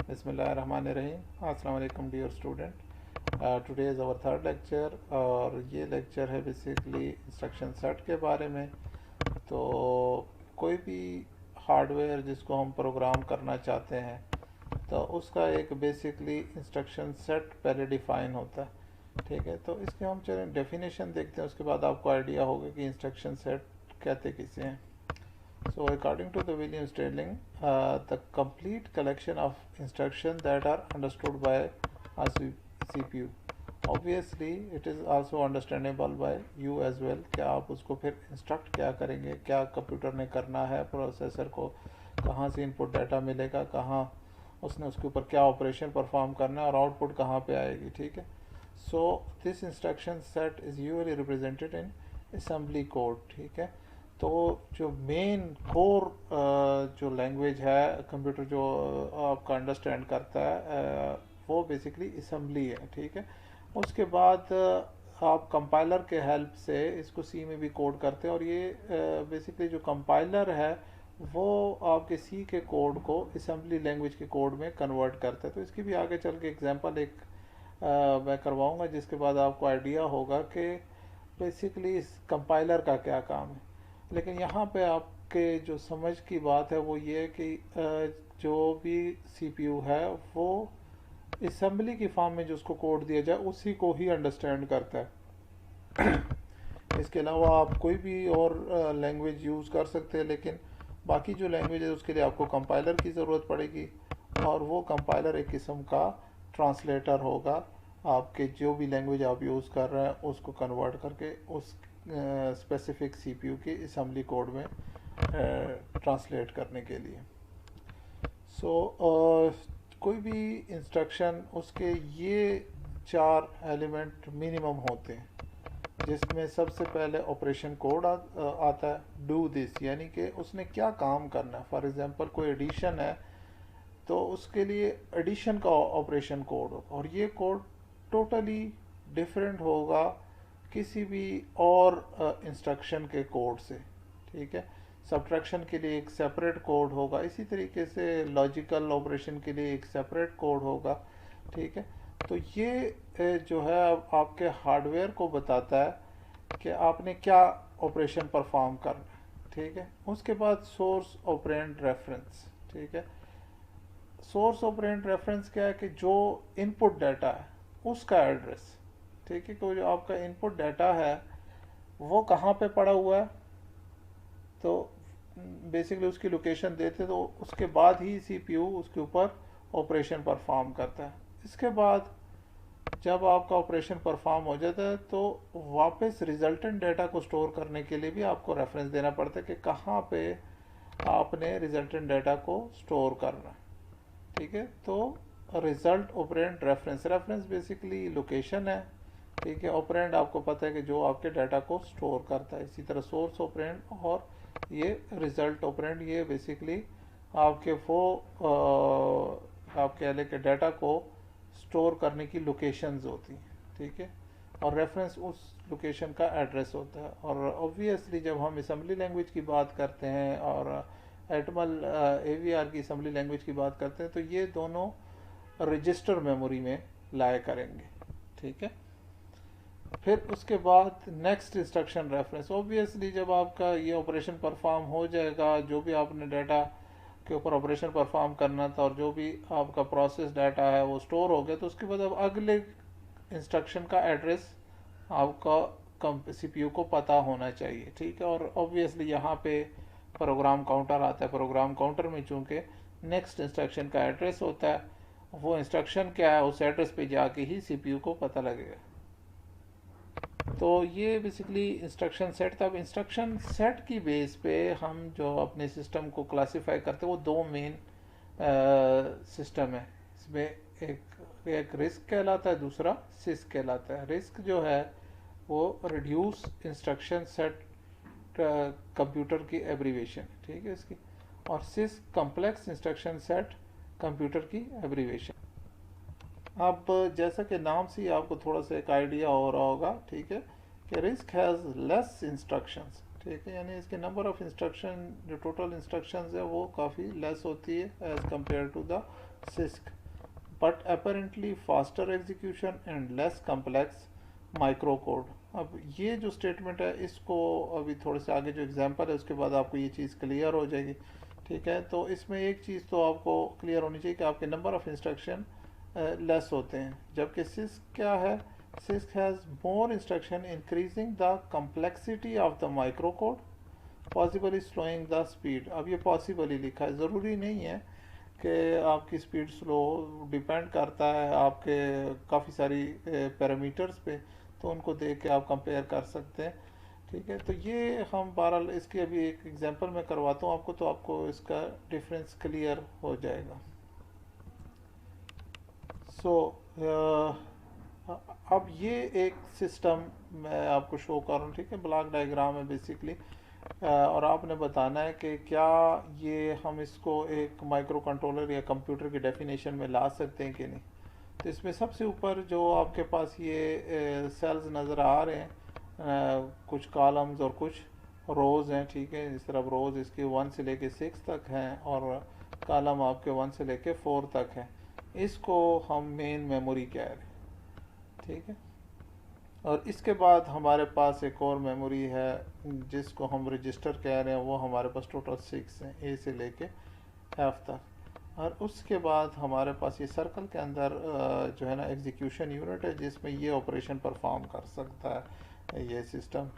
बिस्मिल्लाहिर्रहमानिर्रहीम। अस्सलाम वालेकुम dear student. Today is our third lecture और ये लेक्चर है बेसिकली इंस्ट्रक्शन सेट के बारे में। तो कोई भी हार्डवेयर जिसको हम प्रोग्राम करना चाहते हैं तो उसका एक बेसिकली इंस्ट्रक्शन सेट पहले डिफ़ाइन होता है, ठीक है। तो इसके हम चलें डेफिनेशन देखते हैं, उसके बाद आपको आइडिया होगा कि इंस्ट्रक्शन सेट कहते किसे हैं। So according to the William Sterling, the complete collection of instructions that are understood by a CPU. Obviously, it is also understandable by you as well कि आप उसको फिर इंस्ट्रक्ट क्या करेंगे, क्या कंप्यूटर ने करना है, प्रोसेसर को कहाँ से इनपुट डाटा मिलेगा, कहाँ उसने उसके ऊपर क्या ऑपरेशन परफॉर्म करना है और आउटपुट कहाँ पे आएगी, ठीक है। So this instruction set is usually represented in assembly code, ठीक है। तो जो मेन कोर जो लैंग्वेज है कंप्यूटर जो आपका अंडरस्टैंड करता है वो बेसिकली असेंबली है, ठीक है। उसके बाद आप कंपाइलर के हेल्प से इसको सी में भी कोड करते हैं और ये बेसिकली जो कंपाइलर है वो आपके सी के कोड को असेंबली लैंग्वेज के कोड में कन्वर्ट करता है। तो इसकी भी आगे चल के एग्जांपल एक मैं करवाऊंगा, जिसके बाद आपको आइडिया होगा कि बेसिकली इस कंपाइलर का क्या काम है। लेकिन यहाँ पे आपके जो समझ की बात है वो ये है कि जो भी सीपीयू है वो असेंबली की फॉर्म में जो उसको कोड दिया जाए उसी को ही अंडरस्टैंड करता है। इसके अलावा आप कोई भी और लैंग्वेज यूज़ कर सकते हैं, लेकिन बाकी जो लैंग्वेज है उसके लिए आपको कंपाइलर की ज़रूरत पड़ेगी और वो कंपाइलर एक किस्म का ट्रांसलेटर होगा। आपके जो भी लैंग्वेज आप यूज़ कर रहे हैं उसको कन्वर्ट करके उस स्पेसिफिक सीपीयू के असेंबली कोड में ट्रांसलेट करने के लिए। कोई भी इंस्ट्रक्शन उसके ये 4 एलिमेंट मिनिमम होते हैं, जिसमें सबसे पहले ऑपरेशन कोड आता है, डू दिस, यानी कि उसने क्या काम करना है। फॉर एग्जांपल कोई एडिशन है तो उसके लिए एडिशन का ऑपरेशन कोड होगा और ये कोड टोटली डिफरेंट होगा किसी भी और इंस्ट्रक्शन के कोड से, ठीक है। सब्ट्रैक्शन के लिए एक सेपरेट कोड होगा, इसी तरीके से लॉजिकल ऑपरेशन के लिए एक सेपरेट कोड होगा, ठीक है। तो ये जो है आपके हार्डवेयर को बताता है कि आपने क्या ऑपरेशन परफॉर्म करना है, ठीक है। उसके बाद सोर्स ऑपरेंड रेफरेंस, ठीक है। सोर्स ऑपरेंड रेफरेंस क्या है कि जो इनपुट डाटा है उसका एड्रेस, ठीक है। तो जो आपका इनपुट डाटा है वो कहाँ पे पड़ा हुआ है, तो बेसिकली उसकी लोकेशन देते तो उसके बाद ही सीपीयू उसके ऊपर ऑपरेशन परफॉर्म करता है। इसके बाद जब आपका ऑपरेशन परफॉर्म हो जाता है तो वापस रिजल्टेंट डाटा को स्टोर करने के लिए भी आपको रेफरेंस देना पड़ता है कि कहाँ पे आपने रिजल्टेंट डाटा को स्टोर करना है, ठीक है। तो result operand reference, reference basically location है, ठीक है। ऑपरेंड आपको पता है कि जो आपके डाटा को स्टोर करता है। इसी तरह सोर्स ऑपरेंड और ये रिजल्ट ऑपरेंड, ये बेसिकली आपके वो आप कह लें कि डाटा को स्टोर करने की लोकेशंस होती हैं, ठीक है। और रेफरेंस उस लोकेशन का एड्रेस होता है। और ऑब्वियसली जब हम असेंबली लैंग्वेज की बात करते हैं और एटमल AVR की असेंबली लैंग्वेज की बात करते हैं तो ये दोनों रजिस्टर मेमोरी में लाया करेंगे, ठीक है। फिर उसके बाद नेक्स्ट इंस्ट्रक्शन रेफरेंस, ऑब्वियसली जब आपका ये ऑपरेशन परफॉर्म हो जाएगा, जो भी आपने डाटा के ऊपर ऑपरेशन परफॉर्म करना था और जो भी आपका प्रोसेस डाटा है वो स्टोर हो गया, तो उसके बाद अब अगले इंस्ट्रक्शन का एड्रेस आपका सीपीयू को पता होना चाहिए, ठीक है। और ऑब्वियसली यहाँ पे प्रोग्राम काउंटर आता है। प्रोग्राम काउंटर में चूंकि नेक्स्ट इंस्ट्रक्शन का एड्रेस होता है, वो इंस्ट्रक्शन क्या है उस एड्रेस पे जाके ही सीपीयू को पता लगेगा। तो ये बेसिकली इंस्ट्रक्शन सेट था। अब इंस्ट्रक्शन सेट की बेस पे हम जो अपने सिस्टम को क्लासिफाई करते हैं वो 2 मेन सिस्टम है। इसमें एक रिस्क कहलाता है, दूसरा सिस्क कहलाता है। रिस्क जो है वो रिड्यूस इंस्ट्रक्शन सेट कंप्यूटर की एब्रीवेशन, ठीक है इसकी। और six complex instruction set computer की एब्रीवेशन। अब जैसा कि नाम से ही आपको थोड़ा सा एक आइडिया हो रहा होगा, ठीक है, कि रिस्क हैज़ लेस इंस्ट्रक्शंस, ठीक है। यानी इसके नंबर ऑफ इंस्ट्रक्शन जो टोटल इंस्ट्रक्शंस है वो काफ़ी लेस होती है as compared to the CISC. but apparently faster execution and less complex micro code. अब ये जो स्टेटमेंट है इसको अभी थोड़े से आगे जो एग्जांपल है उसके बाद आपको ये चीज़ क्लियर हो जाएगी। ठीक है, तो इसमें एक चीज़ तो आपको क्लियर होनी चाहिए कि आपके नंबर ऑफ इंस्ट्रक्शन लेस होते हैं, जबकि सिस्क क्या है, six has more instruction increasing the complexity of the micro code, possibly slowing the speed. अब ये पॉसिबली लिखा है, ज़रूरी नहीं है कि आपकी स्पीड स्लो, डिपेंड करता है आपके काफ़ी सारी पैरामीटर्स पे, तो उनको देख के आप कंपेयर कर सकते हैं। ठीक है, तो ये हम बहरहाल इसकी अभी एक एग्जांपल मैं करवाता हूँ आपको, तो आपको इसका डिफरेंस क्लियर हो जाएगा। सो अब ये एक सिस्टम मैं आपको शो कर रहा हूँ। ठीक है, ब्लॉक डायग्राम है बेसिकली, और आपने बताना है कि क्या ये हम इसको एक माइक्रो कंट्रोलर या कंप्यूटर की डेफिनेशन में ला सकते हैं कि नहीं। तो इसमें सबसे ऊपर जो आपके पास ये सेल्स नज़र आ रहे हैं, कुछ कॉलम्स और कुछ रोज़ हैं। ठीक है, इस तरह रोज़ इसके 1 से लेके 6 तक हैं और कॉलम आपके 1 से लेके 4 तक हैं। इसको हम मेन मेमोरी कह रहे हैं। ठीक है, और इसके बाद हमारे पास एक और मेमोरी है जिसको हम रजिस्टर कह रहे हैं, वो हमारे पास टोटल 6 हैं, ए से लेके एफ तक। और उसके बाद हमारे पास ये सर्कल के अंदर जो है ना एग्जीक्यूशन यूनिट है, जिसमें ये ऑपरेशन परफॉर्म कर सकता है। ये सिस्टम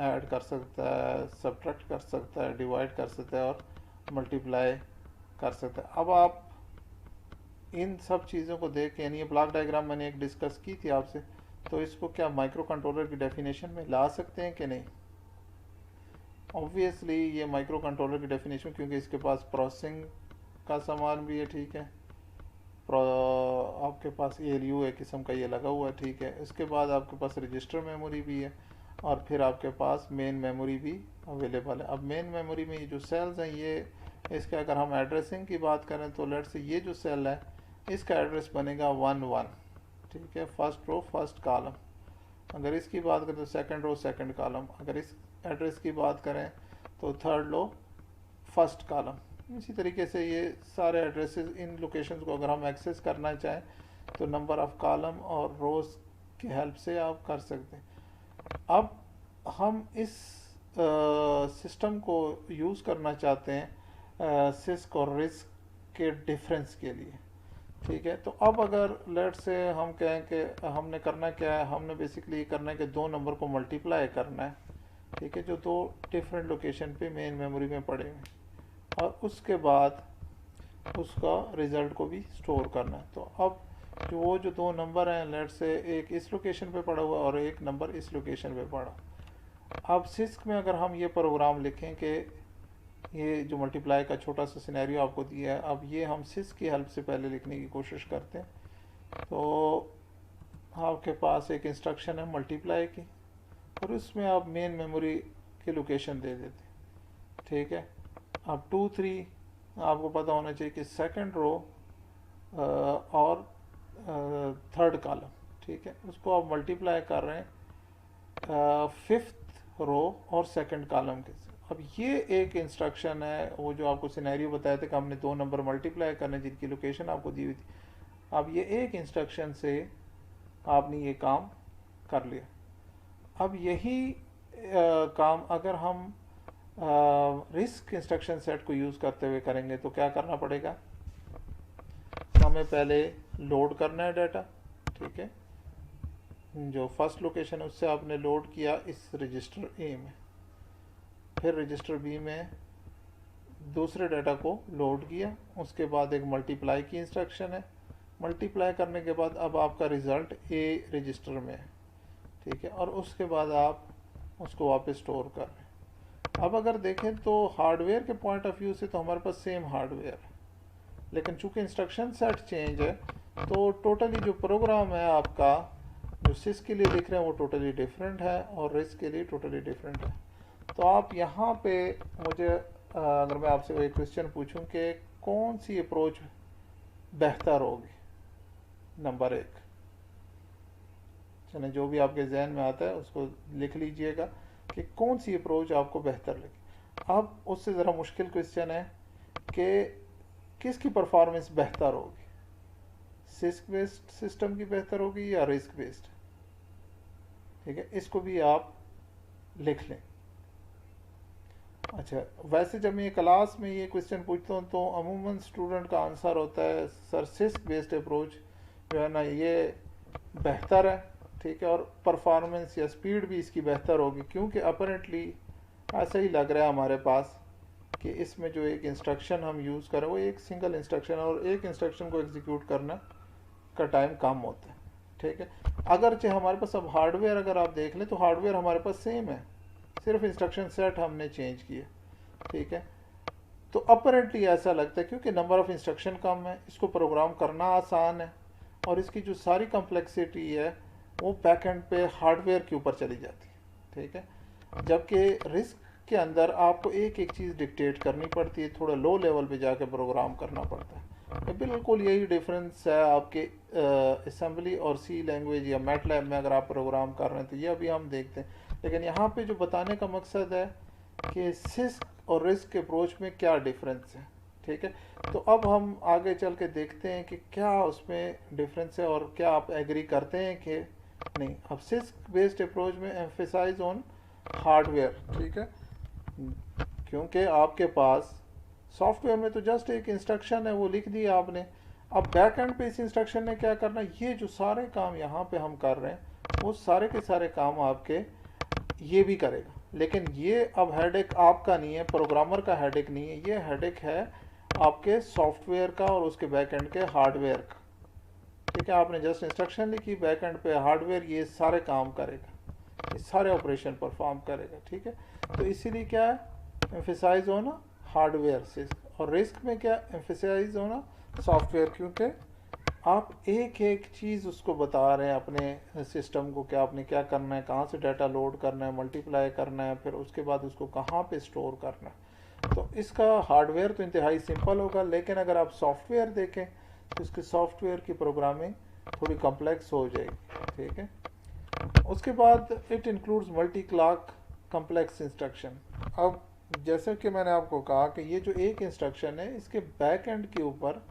ऐड कर सकता है, सब्ट्रैक्ट कर सकता है, डिवाइड कर सकता है और मल्टीप्लाई कर सकता है। अब आप इन सब चीज़ों को देख के, यानी ये ब्लॉक डायग्राम मैंने एक डिस्कस की थी आपसे, तो इसको क्या माइक्रो कंट्रोलर की डेफिनेशन में ला सकते हैं कि नहीं। ऑब्वियसली ये माइक्रो कंट्रोलर की डेफिनेशन, क्योंकि इसके पास प्रोसेसिंग का सामान भी है। ठीक है, आपके पास ALU एक किस्म का ये लगा हुआ है। ठीक है, इसके बाद आपके पास रजिस्टर मेमोरी भी है और फिर आपके पास मेन मेमोरी भी अवेलेबल है। अब मेन मेमोरी में ये जो सेल्स हैं, ये इसके अगर हम एड्रेसिंग की बात करें तो लेट से ये जो सेल है इसका एड्रेस बनेगा 1 1। ठीक है, फर्स्ट रो फर्स्ट कॉलम। अगर इसकी बात करें तो सेकंड रो सेकंड कॉलम। अगर इस एड्रेस की बात करें तो थर्ड रो फर्स्ट कॉलम। इसी तरीके से ये सारे एड्रेसेस, इन लोकेशंस को अगर हम एक्सेस करना चाहें तो नंबर ऑफ कॉलम और रोज की हेल्प से आप कर सकते हैं। अब हम इस सिस्टम को यूज़ करना चाहते हैं सिस्क और रिस्क के डिफरेंस के लिए। ठीक है, तो अब अगर लेट से हम कहें कि हमने करना क्या है, हमने बेसिकली करना है कि दो नंबर को मल्टीप्लाई करना है। ठीक है, जो दो डिफरेंट लोकेशन पे मेन मेमोरी में पड़े हुए, और उसके बाद उसका रिज़ल्ट को भी स्टोर करना है। तो अब वो जो दो नंबर हैं, लेट से एक इस लोकेशन पे पड़ा हुआ और एक नंबर इस लोकेशन पे पड़ा। अब सिस्क में अगर हम ये प्रोग्राम लिखें कि ये जो मल्टीप्लाई का छोटा सा सिनेरियो आपको दिया है, अब ये हम सिस्क की हेल्प से पहले लिखने की कोशिश करते हैं। तो आपके पास एक इंस्ट्रक्शन है मल्टीप्लाई की, और उसमें आप मेन मेमोरी की लोकेशन दे देते हैं। ठीक है, अब 2 3 आपको पता होना चाहिए कि सेकंड रो और थर्ड कॉलम। ठीक है, उसको आप मल्टीप्लाई कर रहे हैं फिफ्थ रो और सेकंड कॉलम के। अब ये एक इंस्ट्रक्शन है, वो जो आपको सिनेरियो बताया था कि हमने दो नंबर मल्टीप्लाई करने जिनकी लोकेशन आपको दी हुई थी। अब ये एक इंस्ट्रक्शन से आपने ये काम कर लिया। अब यही काम अगर हम रिस्क इंस्ट्रक्शन सेट को यूज़ करते हुए करेंगे तो क्या करना पड़ेगा, हमें पहले लोड करना है डाटा। ठीक है, जो फर्स्ट लोकेशन है उससे आपने लोड किया इस रजिस्टर ए में, फिर रजिस्टर बी में दूसरे डाटा को लोड किया, उसके बाद एक मल्टीप्लाई की इंस्ट्रक्शन है। मल्टीप्लाई करने के बाद अब आपका रिज़ल्ट ए रजिस्टर में है। ठीक है, और उसके बाद आप उसको वापस स्टोर कर रहे हैं। अब अगर देखें तो हार्डवेयर के पॉइंट ऑफ व्यू से तो हमारे पास सेम हार्डवेयर है, लेकिन चूंकि इंस्ट्रक्शन सेट चेंज है तो टोटली जो प्रोग्राम है आपका, जो सिस्क के लिए लिख रहे हैं वो टोटली डिफरेंट है और रिस्क के लिए टोटली डिफरेंट है। तो आप यहाँ पे मुझे अगर मैं आपसे एक क्वेश्चन पूछूं कि कौन सी अप्रोच बेहतर होगी, नंबर 1, चलें जो भी आपके जहन में आता है उसको लिख लीजिएगा कि कौन सी अप्रोच आपको बेहतर लगे। अब उससे ज़रा मुश्किल क्वेश्चन है कि किसकी परफॉर्मेंस बेहतर होगी, सिस्क बेस्ड सिस्टम की बेहतर होगी या रिस्क बेस्ड। ठीक है, इसको भी आप लिख लें। अच्छा, वैसे जब मैं क्लास में ये क्वेश्चन पूछता हूँ तो अमूमन स्टूडेंट का आंसर होता है सर सिस्क बेस्ड अप्रोच जो है ना ये बेहतर है। ठीक है, और परफॉर्मेंस या स्पीड भी इसकी बेहतर होगी, क्योंकि अपेरेंटली ऐसा ही लग रहा है हमारे पास कि इसमें जो एक इंस्ट्रक्शन हम यूज़ करें वो एक सिंगल इंस्ट्रक्शन है और एक इंस्ट्रक्शन को एग्जीक्यूट करना का टाइम कम होता है। ठीक है, अगरचे हमारे पास अब हार्डवेयर अगर आप देख लें तो हार्डवेयर हमारे पास सेम है, सिर्फ इंस्ट्रक्शन सेट हमने चेंज किए। ठीक है, तो अपरेंटली ऐसा लगता है क्योंकि नंबर ऑफ इंस्ट्रक्शन कम है, इसको प्रोग्राम करना आसान है और इसकी जो सारी कॉम्प्लेक्सिटी है वो बैक एंड पे हार्डवेयर के ऊपर चली जाती है। ठीक है, जबकि रिस्क के अंदर आपको एक एक चीज़ डिक्टेट करनी पड़ती है, थोड़ा लो लेवल पे जाके प्रोग्राम करना पड़ता है। तो बिल्कुल यही डिफरेंस है आपके असेंबली और सी लैंग्वेज या मैटलैब में अगर आप प्रोग्राम कर रहे हैं तो ये अभी हम देखते हैं। लेकिन यहाँ पे जो बताने का मकसद है कि सिस्क और रिस्क के अप्रोच में क्या डिफरेंस है। ठीक है, तो अब हम आगे चल के देखते हैं कि क्या उसमें डिफरेंस है और क्या आप एग्री करते हैं कि नहीं। अब सिस्क बेस्ड अप्रोच में एम्फेसाइज ऑन हार्डवेयर। ठीक है, क्योंकि आपके पास सॉफ्टवेयर में तो जस्ट एक इंस्ट्रक्शन है वो लिख दिया आपने, अब बैक एंड पे इस इंस्ट्रक्शन ने क्या करना, ये जो सारे काम यहाँ पे हम कर रहे हैं वो सारे के सारे काम आपके ये भी करेगा। लेकिन ये अब हेडेक आपका नहीं है, प्रोग्रामर का हेडेक नहीं है, ये हेडेक है आपके सॉफ्टवेयर का और उसके बैक एंड के हार्डवेयर का। ठीक है, आपने जस्ट इंस्ट्रक्शन लिखी, बैक एंड पे हार्डवेयर ये सारे काम करेगा, ये सारे ऑपरेशन परफॉर्म करेगा। ठीक है, तो इसीलिए क्या है एम्फेसाइज होना हार्डवेयर से, और रिस्क में क्या एम्फेसाइज होना सॉफ्टवेयर, क्योंकि आप एक एक चीज़ उसको बता रहे हैं अपने सिस्टम को, क्या आपने क्या करना है, कहाँ से डाटा लोड करना है, मल्टीप्लाई करना है, फिर उसके बाद उसको कहाँ पे स्टोर करना है। तो इसका हार्डवेयर तो इंतहाई सिंपल होगा, लेकिन अगर आप सॉफ्टवेयर देखें तो इसके सॉफ्टवेयर की प्रोग्रामिंग थोड़ी कॉम्प्लेक्स हो जाएगी। ठीक है, उसके बाद it includes multi clock complex instruction. अब जैसे कि मैंने आपको कहा कि ये जो एक इंस्ट्रक्शन है इसके बैक एंड के ऊपर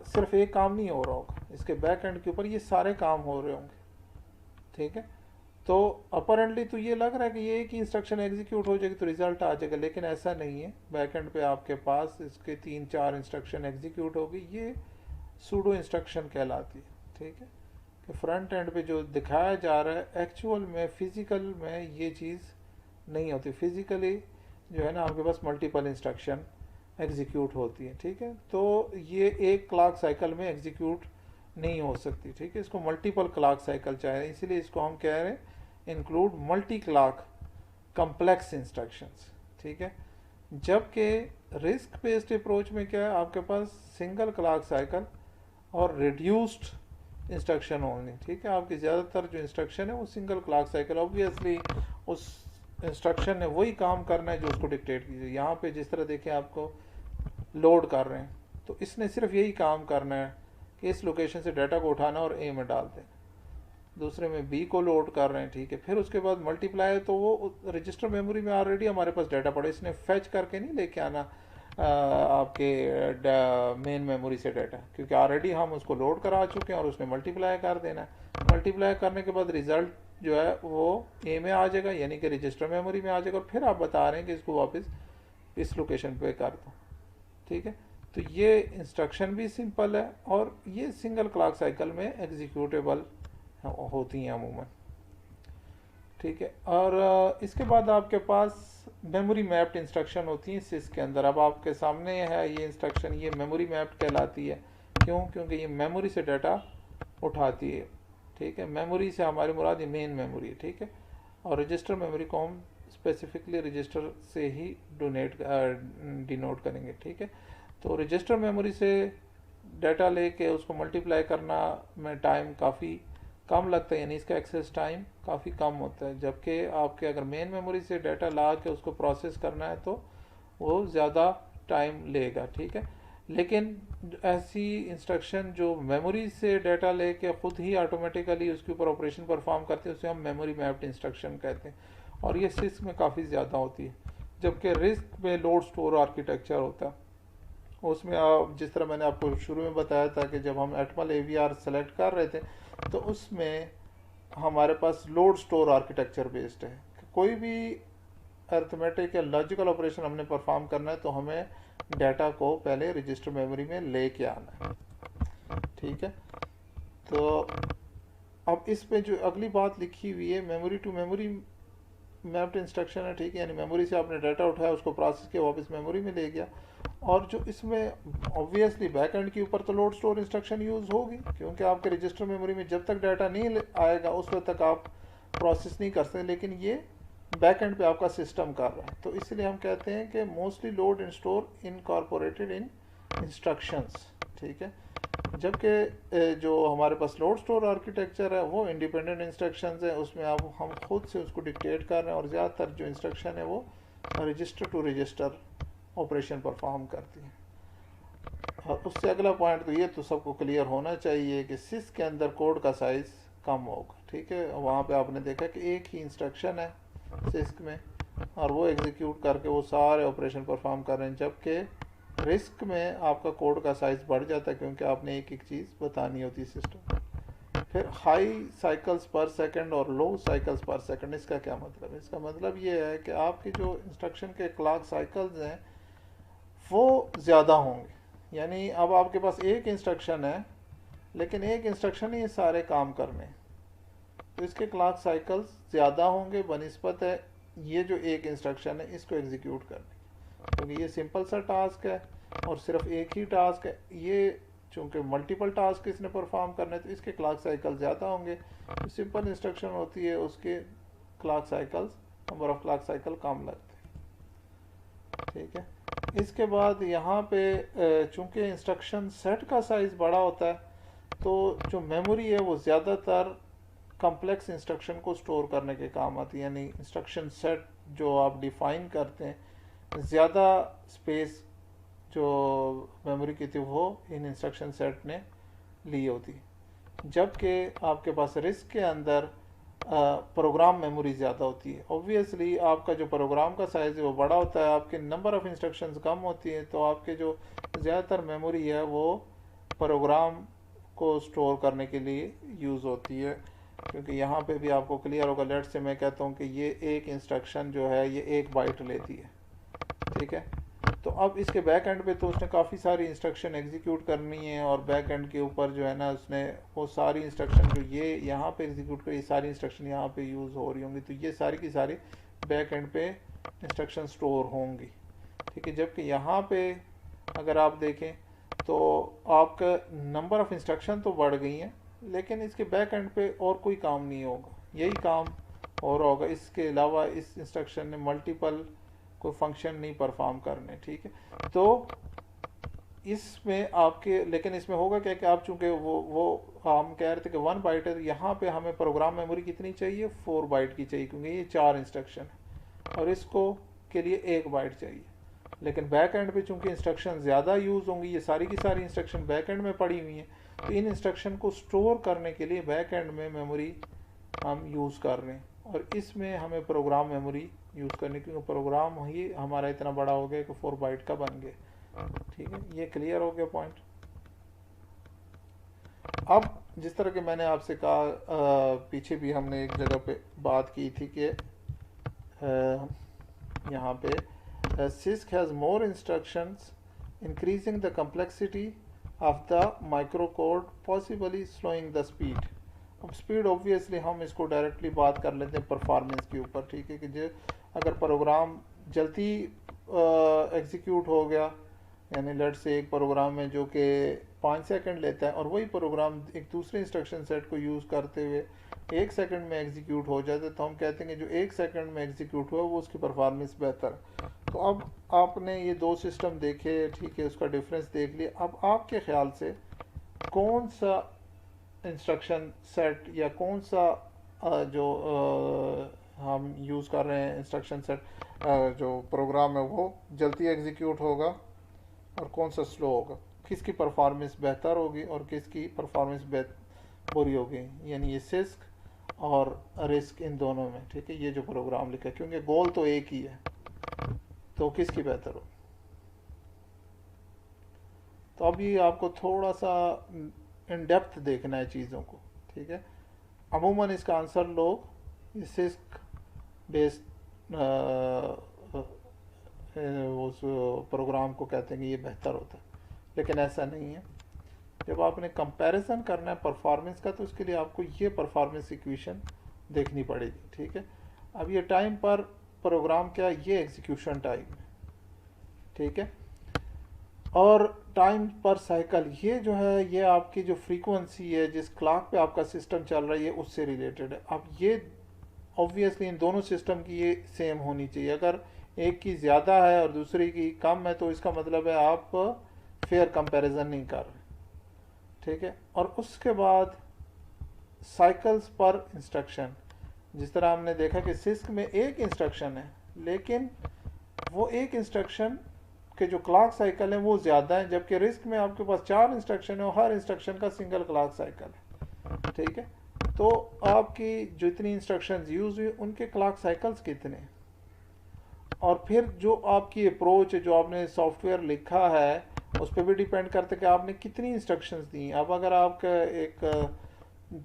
सिर्फ एक काम नहीं हो रहा होगा, इसके बैक एंड के ऊपर ये सारे काम हो रहे होंगे। ठीक है, तो अपरेंटली तो ये लग रहा है कि ये एक ही इंस्ट्रक्शन एग्जीक्यूट हो जाएगी तो रिजल्ट आ जाएगा, लेकिन ऐसा नहीं है। बैक एंड पे आपके पास इसके 3-4 इंस्ट्रक्शन एग्जीक्यूट होगी, ये सूडो इंस्ट्रक्शन कहलाती है। ठीक है, कि फ्रंट एंड पे जो दिखाया जा रहा है एक्चुअल में फिजिकल में ये चीज़ नहीं होती। फिजिकली जो है ना आपके पास मल्टीपल इंस्ट्रक्शन एग्जीक्यूट होती है। ठीक है, तो ये एक क्लॉक साइकिल में एग्जीक्यूट नहीं हो सकती। ठीक है, इसको मल्टीपल क्लॉक साइकिल चाहिए, इसीलिए इसको हम कह रहे हैं include multi clock complex instructions. ठीक है, जबकि रिस्क बेस्ड अप्रोच में क्या है आपके पास सिंगल क्लॉक साइकिल और रिड्यूस्ड इंस्ट्रक्शन ओनली। ठीक है, आपकी ज़्यादातर जो इंस्ट्रक्शन है वो सिंगल क्लॉक साइकिल, ऑब्वियसली उस इंस्ट्रक्शन ने वही काम करना है जो उसको डिक्टेट कीजिए। यहाँ पे जिस तरह देखें आपको लोड कर रहे हैं तो इसने सिर्फ यही काम करना है कि इस लोकेशन से डाटा को उठाना और ए में डाल देना, दूसरे में बी को लोड कर रहे हैं। ठीक है, फिर उसके बाद मल्टीप्लाई है तो वो रजिस्टर मेमोरी में ऑलरेडी हमारे पास डाटा पड़ा, इसने फैच करके नहीं लेके आना आपके मेन मेमोरी से डाटा, क्योंकि ऑलरेडी हम उसको लोड करा चुके हैं और उसने मल्टीप्लाई कर देना है। मल्टीप्लाई करने के बाद रिजल्ट जो है वो ए में आ जाएगा, यानी कि रजिस्टर मेमोरी में आ जाएगा, और फिर आप बता रहे हैं कि इसको वापस इस लोकेशन पे कर दो। ठीक है, तो ये इंस्ट्रक्शन भी सिंपल है और ये सिंगल क्लॉक साइकिल में एग्जीक्यूटेबल होती हैं अमूमन। ठीक है, और इसके बाद आपके पास मेमोरी मैप्ड इंस्ट्रक्शन होती हैं सिस्क के अंदर। अब आपके सामने है ये इंस्ट्रक्शन, ये मेमोरी मैप्ड कहलाती है। क्यों? क्योंकि ये मेमोरी से डाटा उठाती है। ठीक है, मेमोरी से हमारी मुराद ये मेन मेमोरी है। ठीक है, और रजिस्टर मेमोरी को हम स्पेसिफिकली रजिस्टर से ही डिनोट करेंगे। ठीक है, तो रजिस्टर मेमोरी से डाटा लेके उसको मल्टीप्लाई करना में टाइम काफ़ी कम लगता है, यानी इसका एक्सेस टाइम काफ़ी कम होता है। जबकि आपके अगर मेन मेमोरी से डाटा ला के उसको प्रोसेस करना है तो वो ज़्यादा टाइम लेगा। ठीक है, लेकिन ऐसी इंस्ट्रक्शन जो मेमोरी से डाटा लेके ख़ुद ही ऑटोमेटिकली उसके ऊपर ऑपरेशन परफॉर्म करते हैं उसे हम मेमोरी मैप्ड इंस्ट्रक्शन कहते हैं, और ये सिस्क में काफ़ी ज़्यादा होती है। जबकि रिस्क में लोड स्टोर आर्किटेक्चर होता है उसमें आप जिस तरह मैंने आपको शुरू में बताया था कि जब हम एटमल AVR सेलेक्ट कर रहे थे तो उसमें हमारे पास लोड स्टोर आर्किटेक्चर बेस्ड है। कोई भी अर्थमेटिक या लॉजिकल ऑपरेशन हमने परफॉर्म करना है तो हमें डाटा को पहले रजिस्टर मेमोरी में लेके आना है, ठीक है। तो अब इस पे जो अगली बात लिखी हुई है memory to memory mapped instruction है, ठीक है, यानी मेमोरी से आपने डाटा उठाया, उसको प्रोसेस किया, वापस मेमोरी में ले गया। और जो इसमें ऑब्वियसली बैक एंड के ऊपर तो लोड स्टोर इंस्ट्रक्शन यूज़ होगी, क्योंकि आपके रजिस्टर मेमोरी में जब तक डाटा नहीं आएगा उस वक्त तक आप प्रोसेस नहीं कर सकते, लेकिन ये बैक एंड पे आपका सिस्टम कर रहा है। तो इसलिए हम कहते हैं कि mostly load and store incorporated in instructions, ठीक है। जबकि जो हमारे पास लोड स्टोर आर्किटेक्चर है वो इंडिपेंडेंट इंस्ट्रक्शंस है, उसमें आप हम खुद से उसको डिक्टेट कर रहे हैं, और ज़्यादातर जो इंस्ट्रक्शन है वो register to register operation perform करती है। और उससे अगला पॉइंट तो ये तो सबको क्लियर होना चाहिए कि सिस के अंदर कोड का साइज़ कम होगा, ठीक है। वहाँ पे आपने देखा कि एक ही इंस्ट्रक्शन है सिस्क में और वो एग्जीक्यूट करके वो सारे ऑपरेशन परफॉर्म कर रहे हैं, जबकि रिस्क में आपका कोड का साइज़ बढ़ जाता है क्योंकि आपने एक एक चीज़ बतानी होती है सिस्टम। फिर हाई साइकिल्स पर सेकंड और लो साइकिल्स पर सेकंड, इसका क्या मतलब है? इसका मतलब ये है कि आपकी जो इंस्ट्रक्शन के क्लॉक साइकिल्स हैं वो ज़्यादा होंगे, यानी अब आपके पास एक इंस्ट्रक्शन है लेकिन एक इंस्ट्रक्शन ही सारे काम करने, तो इसके क्लॉक साइकिल्स ज़्यादा होंगे बनिस्बत है ये जो एक इंस्ट्रक्शन है इसको एग्जीक्यूट करने, क्योंकि ये सिंपल सा टास्क है और सिर्फ एक ही टास्क है। ये चूँकि मल्टीपल टास्क इसने परफॉर्म करने तो इसके क्लॉक साइकिल ज़्यादा होंगे। जो सिंपल इंस्ट्रक्शन होती है उसके clock cycles, number of clock cycle कम लगते हैं, ठीक है। इसके बाद यहाँ पे चूँकि इंस्ट्रक्शन सेट का साइज़ बड़ा होता है तो जो मेमोरी है वो ज़्यादातर कम्प्लेक्स इंस्ट्रक्शन को स्टोर करने के काम आती है, यानी इंस्ट्रक्शन सेट जो आप डिफ़ाइन करते हैं ज़्यादा स्पेस जो मेमोरी की थी वो इन इंस्ट्रक्शन सेट ने ली होती, जबकि आपके पास रिस्क के अंदर प्रोग्राम मेमोरी ज़्यादा होती है। ऑब्वियसली आपका जो प्रोग्राम का साइज़ है वो बड़ा होता है, आपके नंबर ऑफ़ इंस्ट्रक्शंस कम होती है, तो आपके जो ज़्यादातर मेमोरी है वो प्रोग्राम को स्टोर करने के लिए यूज़ होती है। क्योंकि यहाँ पे भी आपको क्लियर होगा, लेट से मैं कहता हूँ कि ये एक इंस्ट्रक्शन जो है ये 1 बाइट लेती है, ठीक है। तो अब इसके बैक एंड पे तो उसने काफ़ी सारी इंस्ट्रक्शन एग्जीक्यूट करनी है, और बैक एंड के ऊपर जो है ना उसने वो सारी इंस्ट्रक्शन जो ये यहाँ पे एग्जीक्यूट करी, सारी इंस्ट्रक्शन यहाँ पे यूज़ हो रही होंगी, तो ये सारी की सारी बैक एंड पे इंस्ट्रक्शन स्टोर होंगी, ठीक है। जबकि यहाँ पे अगर आप देखें तो आपका नंबर ऑफ़ इंस्ट्रक्शन तो बढ़ गई हैं लेकिन इसके बैक एंड पे और कोई काम नहीं होगा, यही काम और होगा। इसके अलावा इस इंस्ट्रक्शन ने मल्टीपल कोई फंक्शन नहीं परफॉर्म करने, ठीक है। तो इसमें आपके लेकिन इसमें होगा क्या कि आप चूंकि वो हम कह रहे थे कि 1 बाइट है, तो यहाँ पे हमें प्रोग्राम मेमोरी कितनी चाहिए? 4 बाइट की चाहिए, क्योंकि ये 4 इंस्ट्रक्शन है और इसको के लिए 1 बाइट चाहिए। लेकिन बैक एंड पे चूंकि इंस्ट्रक्शन ज़्यादा यूज़ होंगी, ये सारी की सारी इंस्ट्रक्शन बैक एंड में पड़ी हुई हैं, तो इन इंस्ट्रक्शन को स्टोर करने के लिए बैक एंड में मेमोरी हम यूज़ कर रहे हैं, और इसमें हमें प्रोग्राम मेमोरी यूज़ करने, क्योंकि प्रोग्राम ही हमारा इतना बड़ा हो गया कि 4 बाइट का बन गया, ठीक है। ये क्लियर हो गया पॉइंट। अब जिस तरह के मैंने आपसे कहा पीछे भी हमने एक जगह पे बात की थी कि यहाँ पे CISC has more instructions increasing the complexity of the microcode, possibly slowing the speed। अब स्पीड ऑब्वियसली हम इसको डायरेक्टली बात कर लेते हैं परफॉर्मेंस के ऊपर, ठीक है, कि जो अगर प्रोग्राम जल्दी एग्जीक्यूट हो गया, यानी लेट से एक प्रोग्राम है जो कि 5 सेकंड लेता है और वही प्रोग्राम एक दूसरे इंस्ट्रक्शन सेट को यूज़ करते हुए 1 सेकंड में एग्जीक्यूट हो जाता है, तो हम कहते हैं कि जो 1 सेकंड में एग्जीक्यूट हुआ वो उसकी परफॉर्मेंस बेहतर है। तो अब आपने ये 2 सिस्टम देखे, ठीक है, उसका डिफरेंस देख लिया। अब आपके ख्याल से कौन सा इंस्ट्रक्शन सेट या कौन सा जो हम यूज़ कर रहे हैं इंस्ट्रक्शन सेट जो प्रोग्राम है वो जल्दी एग्जीक्यूट होगा और कौन सा स्लो होगा? किसकी परफॉर्मेंस बेहतर होगी और किसकी परफॉर्मेंस बुरी होगी? यानी ये सिस्क और रिस्क इन दोनों में, ठीक है, ये जो प्रोग्राम लिखा है, क्योंकि गोल तो एक ही है, तो किसकी बेहतर हो? तो अभी आपको थोड़ा सा इन डेप्थ देखना है चीज़ों को, ठीक है। अमूमन इसका आंसर लोग सिस्क बेस्ड उस प्रोग्राम को कहते हैं कि ये बेहतर होता है, लेकिन ऐसा नहीं है। जब आपने कंपैरिजन करना है परफॉर्मेंस का, तो उसके लिए आपको ये परफॉर्मेंस इक्वेशन देखनी पड़ेगी, ठीक है। अब ये टाइम पर प्रोग्राम क्या, ये एग्जीक्यूशन टाइम है, ठीक है। और टाइम पर साइकिल ये जो है, ये आपकी जो फ्रीक्वेंसी है, जिस क्लॉक पे आपका सिस्टम चल रहा है, ये उससे रिलेटेड है। अब ये ऑब्वियसली इन दोनों सिस्टम की ये सेम होनी चाहिए। अगर एक की ज़्यादा है और दूसरी की कम है, तो इसका मतलब है आप फेयर कंपैरिजन नहीं कर रहे, ठीक है। और उसके बाद साइकिल्स पर इंस्ट्रक्शन, जिस तरह हमने देखा कि सिस्क में एक इंस्ट्रक्शन है, लेकिन वो एक इंस्ट्रक्शन के जो क्लॉक साइकिल है वो ज़्यादा है, जबकि रिस्क में आपके पास 4 इंस्ट्रक्शन है और हर इंस्ट्रक्शन का सिंगल क्लॉक साइकिल है, ठीक है। तो आपकी जितनी इंस्ट्रक्शंस यूज़ हुई उनके क्लॉक साइकिल्स कितने, और फिर जो आपकी अप्रोच है, जो आपने सॉफ्टवेयर लिखा है, उस पर भी डिपेंड करता है कि आपने कितनी इंस्ट्रक्शंस दी। अब अगर आपका एक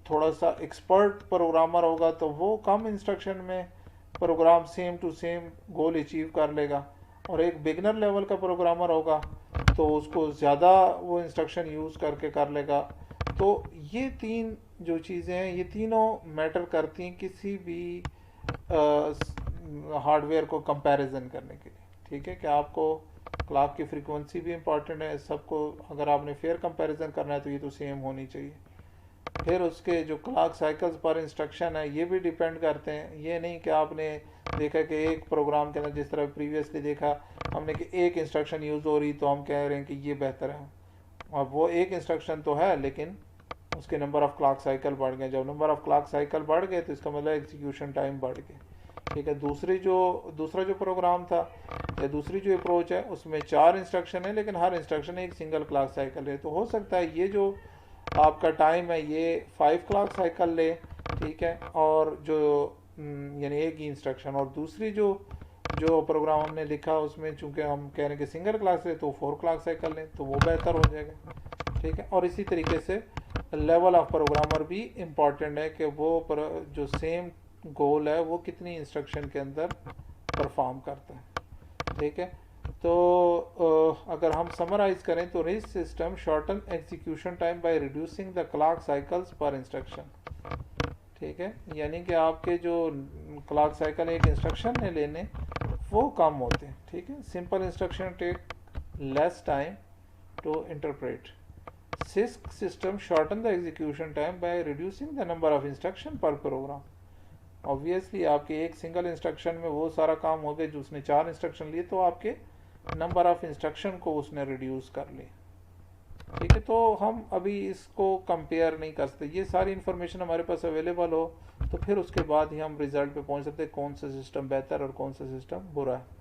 थोड़ा सा एक्सपर्ट प्रोग्रामर होगा तो वो कम इंस्ट्रक्शन में program same to same goal achieve कर लेगा, और एक बिगनर लेवल का प्रोग्रामर होगा तो उसको ज़्यादा वो इंस्ट्रक्शन यूज़ करके कर लेगा। तो ये तीन जो चीज़ें हैं, ये तीनों मैटर करती हैं किसी भी हार्डवेयर को कंपैरिजन करने के लिए, ठीक है। कि आपको क्लॉक की फ्रीक्वेंसी भी इंपॉर्टेंट है, सबको अगर आपने फेयर कंपैरिजन करना है तो ये तो सेम होनी चाहिए। फिर उसके जो क्लॉक साइकिल्स पर इंस्ट्रक्शन है ये भी डिपेंड करते हैं। ये नहीं कि आपने देखा कि एक प्रोग्राम के अंदर, जिस तरह प्रीवियसली देखा हमने कि एक इंस्ट्रक्शन यूज़ हो रही तो हम कह रहे हैं कि ये बेहतर है। अब वो एक इंस्ट्रक्शन तो है, लेकिन उसके नंबर ऑफ क्लॉक साइकिल बढ़ गए। जब नंबर ऑफ क्लॉक साइकिल बढ़ गए तो इसका मतलब एग्जीक्यूशन टाइम बढ़ गए, ठीक है। दूसरा जो प्रोग्राम था या दूसरी जो अप्रोच है, उसमें 4 इंस्ट्रक्शन है, लेकिन हर इंस्ट्रक्शन एक सिंगल क्लॉक साइकिल है। तो हो सकता है ये जो आपका टाइम है ये 5 क्लॉक साइकिल ले, ठीक है, और जो यानी एक ही इंस्ट्रक्शन, और दूसरी जो प्रोग्राम हमने लिखा उसमें चूंकि हम कह रहे हैं कि सिंगल क्लॉक ले, तो 4 क्लॉक साइकिल लें तो वो बेहतर हो जाएगा, ठीक है। और इसी तरीके से लेवल ऑफ प्रोग्रामर भी इम्पॉर्टेंट है कि वो जो सेम गोल है वो कितनी इंस्ट्रक्शन के अंदर परफॉर्म करता है, ठीक है। तो अगर हम समराइज करें तो risk system shorten execution time by reducing the clock cycles पर इंस्ट्रक्शन, ठीक है। यानी कि आपके जो क्लॉक साइकिल एक इंस्ट्रक्शन ने लेने वो कम होते हैं, ठीक है। Simple instruction take less time to interpret. CISC system shorten the execution time by reducing the number of instruction per program. Obviously आपके एक सिंगल इंस्ट्रक्शन में वो सारा काम हो गया जो उसने 4 इंस्ट्रक्शन लिए, तो आपके नंबर ऑफ इंस्ट्रक्शन को उसने रिड्यूस कर लिया, ठीक है। तो हम अभी इसको कंपेयर नहीं कर सकते। ये सारी इंफॉर्मेशन हमारे पास अवेलेबल हो तो फिर उसके बाद ही हम रिजल्ट पे पहुंच सकते हैं कौन सा सिस्टम बेहतर और कौन सा सिस्टम बुरा है।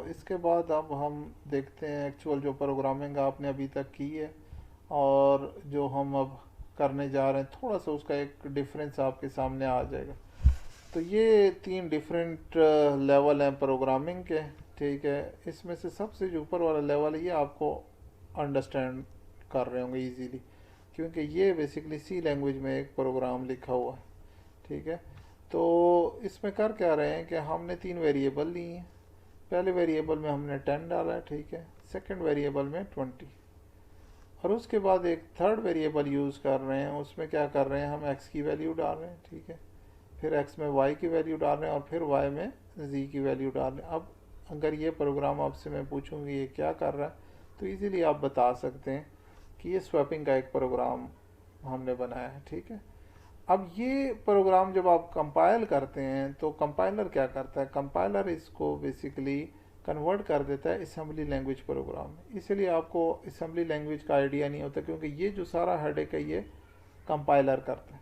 इसके बाद अब हम देखते हैं एक्चुअल जो प्रोग्रामिंग आपने अभी तक की है और जो हम अब करने जा रहे हैं, थोड़ा सा उसका एक डिफरेंस आपके सामने आ जाएगा। तो ये 3 डिफरेंट लेवल हैं प्रोग्रामिंग के, ठीक है। इसमें से सबसे जो ऊपर वाला लेवल है ये आपको अंडरस्टैंड कर रहे होंगे इजीली, क्योंकि ये बेसिकली सी लैंग्वेज में एक प्रोग्राम लिखा हुआ है, ठीक है। तो इसमें कर क्या रहे हैं कि हमने 3 वेरिएबल ली हैं। पहले वेरिएबल में हमने 10 डाला है, ठीक है। सेकंड वेरिएबल में 20, और उसके बाद एक थर्ड वेरिएबल यूज़ कर रहे हैं। उसमें क्या कर रहे हैं, हम x की वैल्यू डाल रहे हैं, ठीक है। फिर x में y की वैल्यू डाल रहे हैं और फिर y में z की वैल्यू डाल रहे हैं। अब अगर ये प्रोग्राम आपसे मैं पूछूंगी ये क्या कर रहा है, तो इजीली आप बता सकते हैं कि ये स्वैपिंग का एक प्रोग्राम हमने बनाया है, ठीक है। अब ये प्रोग्राम जब आप कंपाइल करते हैं तो कंपाइलर क्या करता है, कंपाइलर इसको बेसिकली कन्वर्ट कर देता है असेंबली लैंग्वेज प्रोग्राम में। इसलिए आपको असेंबली लैंग्वेज का आइडिया नहीं होता, क्योंकि ये जो सारा हेडेक है ये कंपाइलर करता है।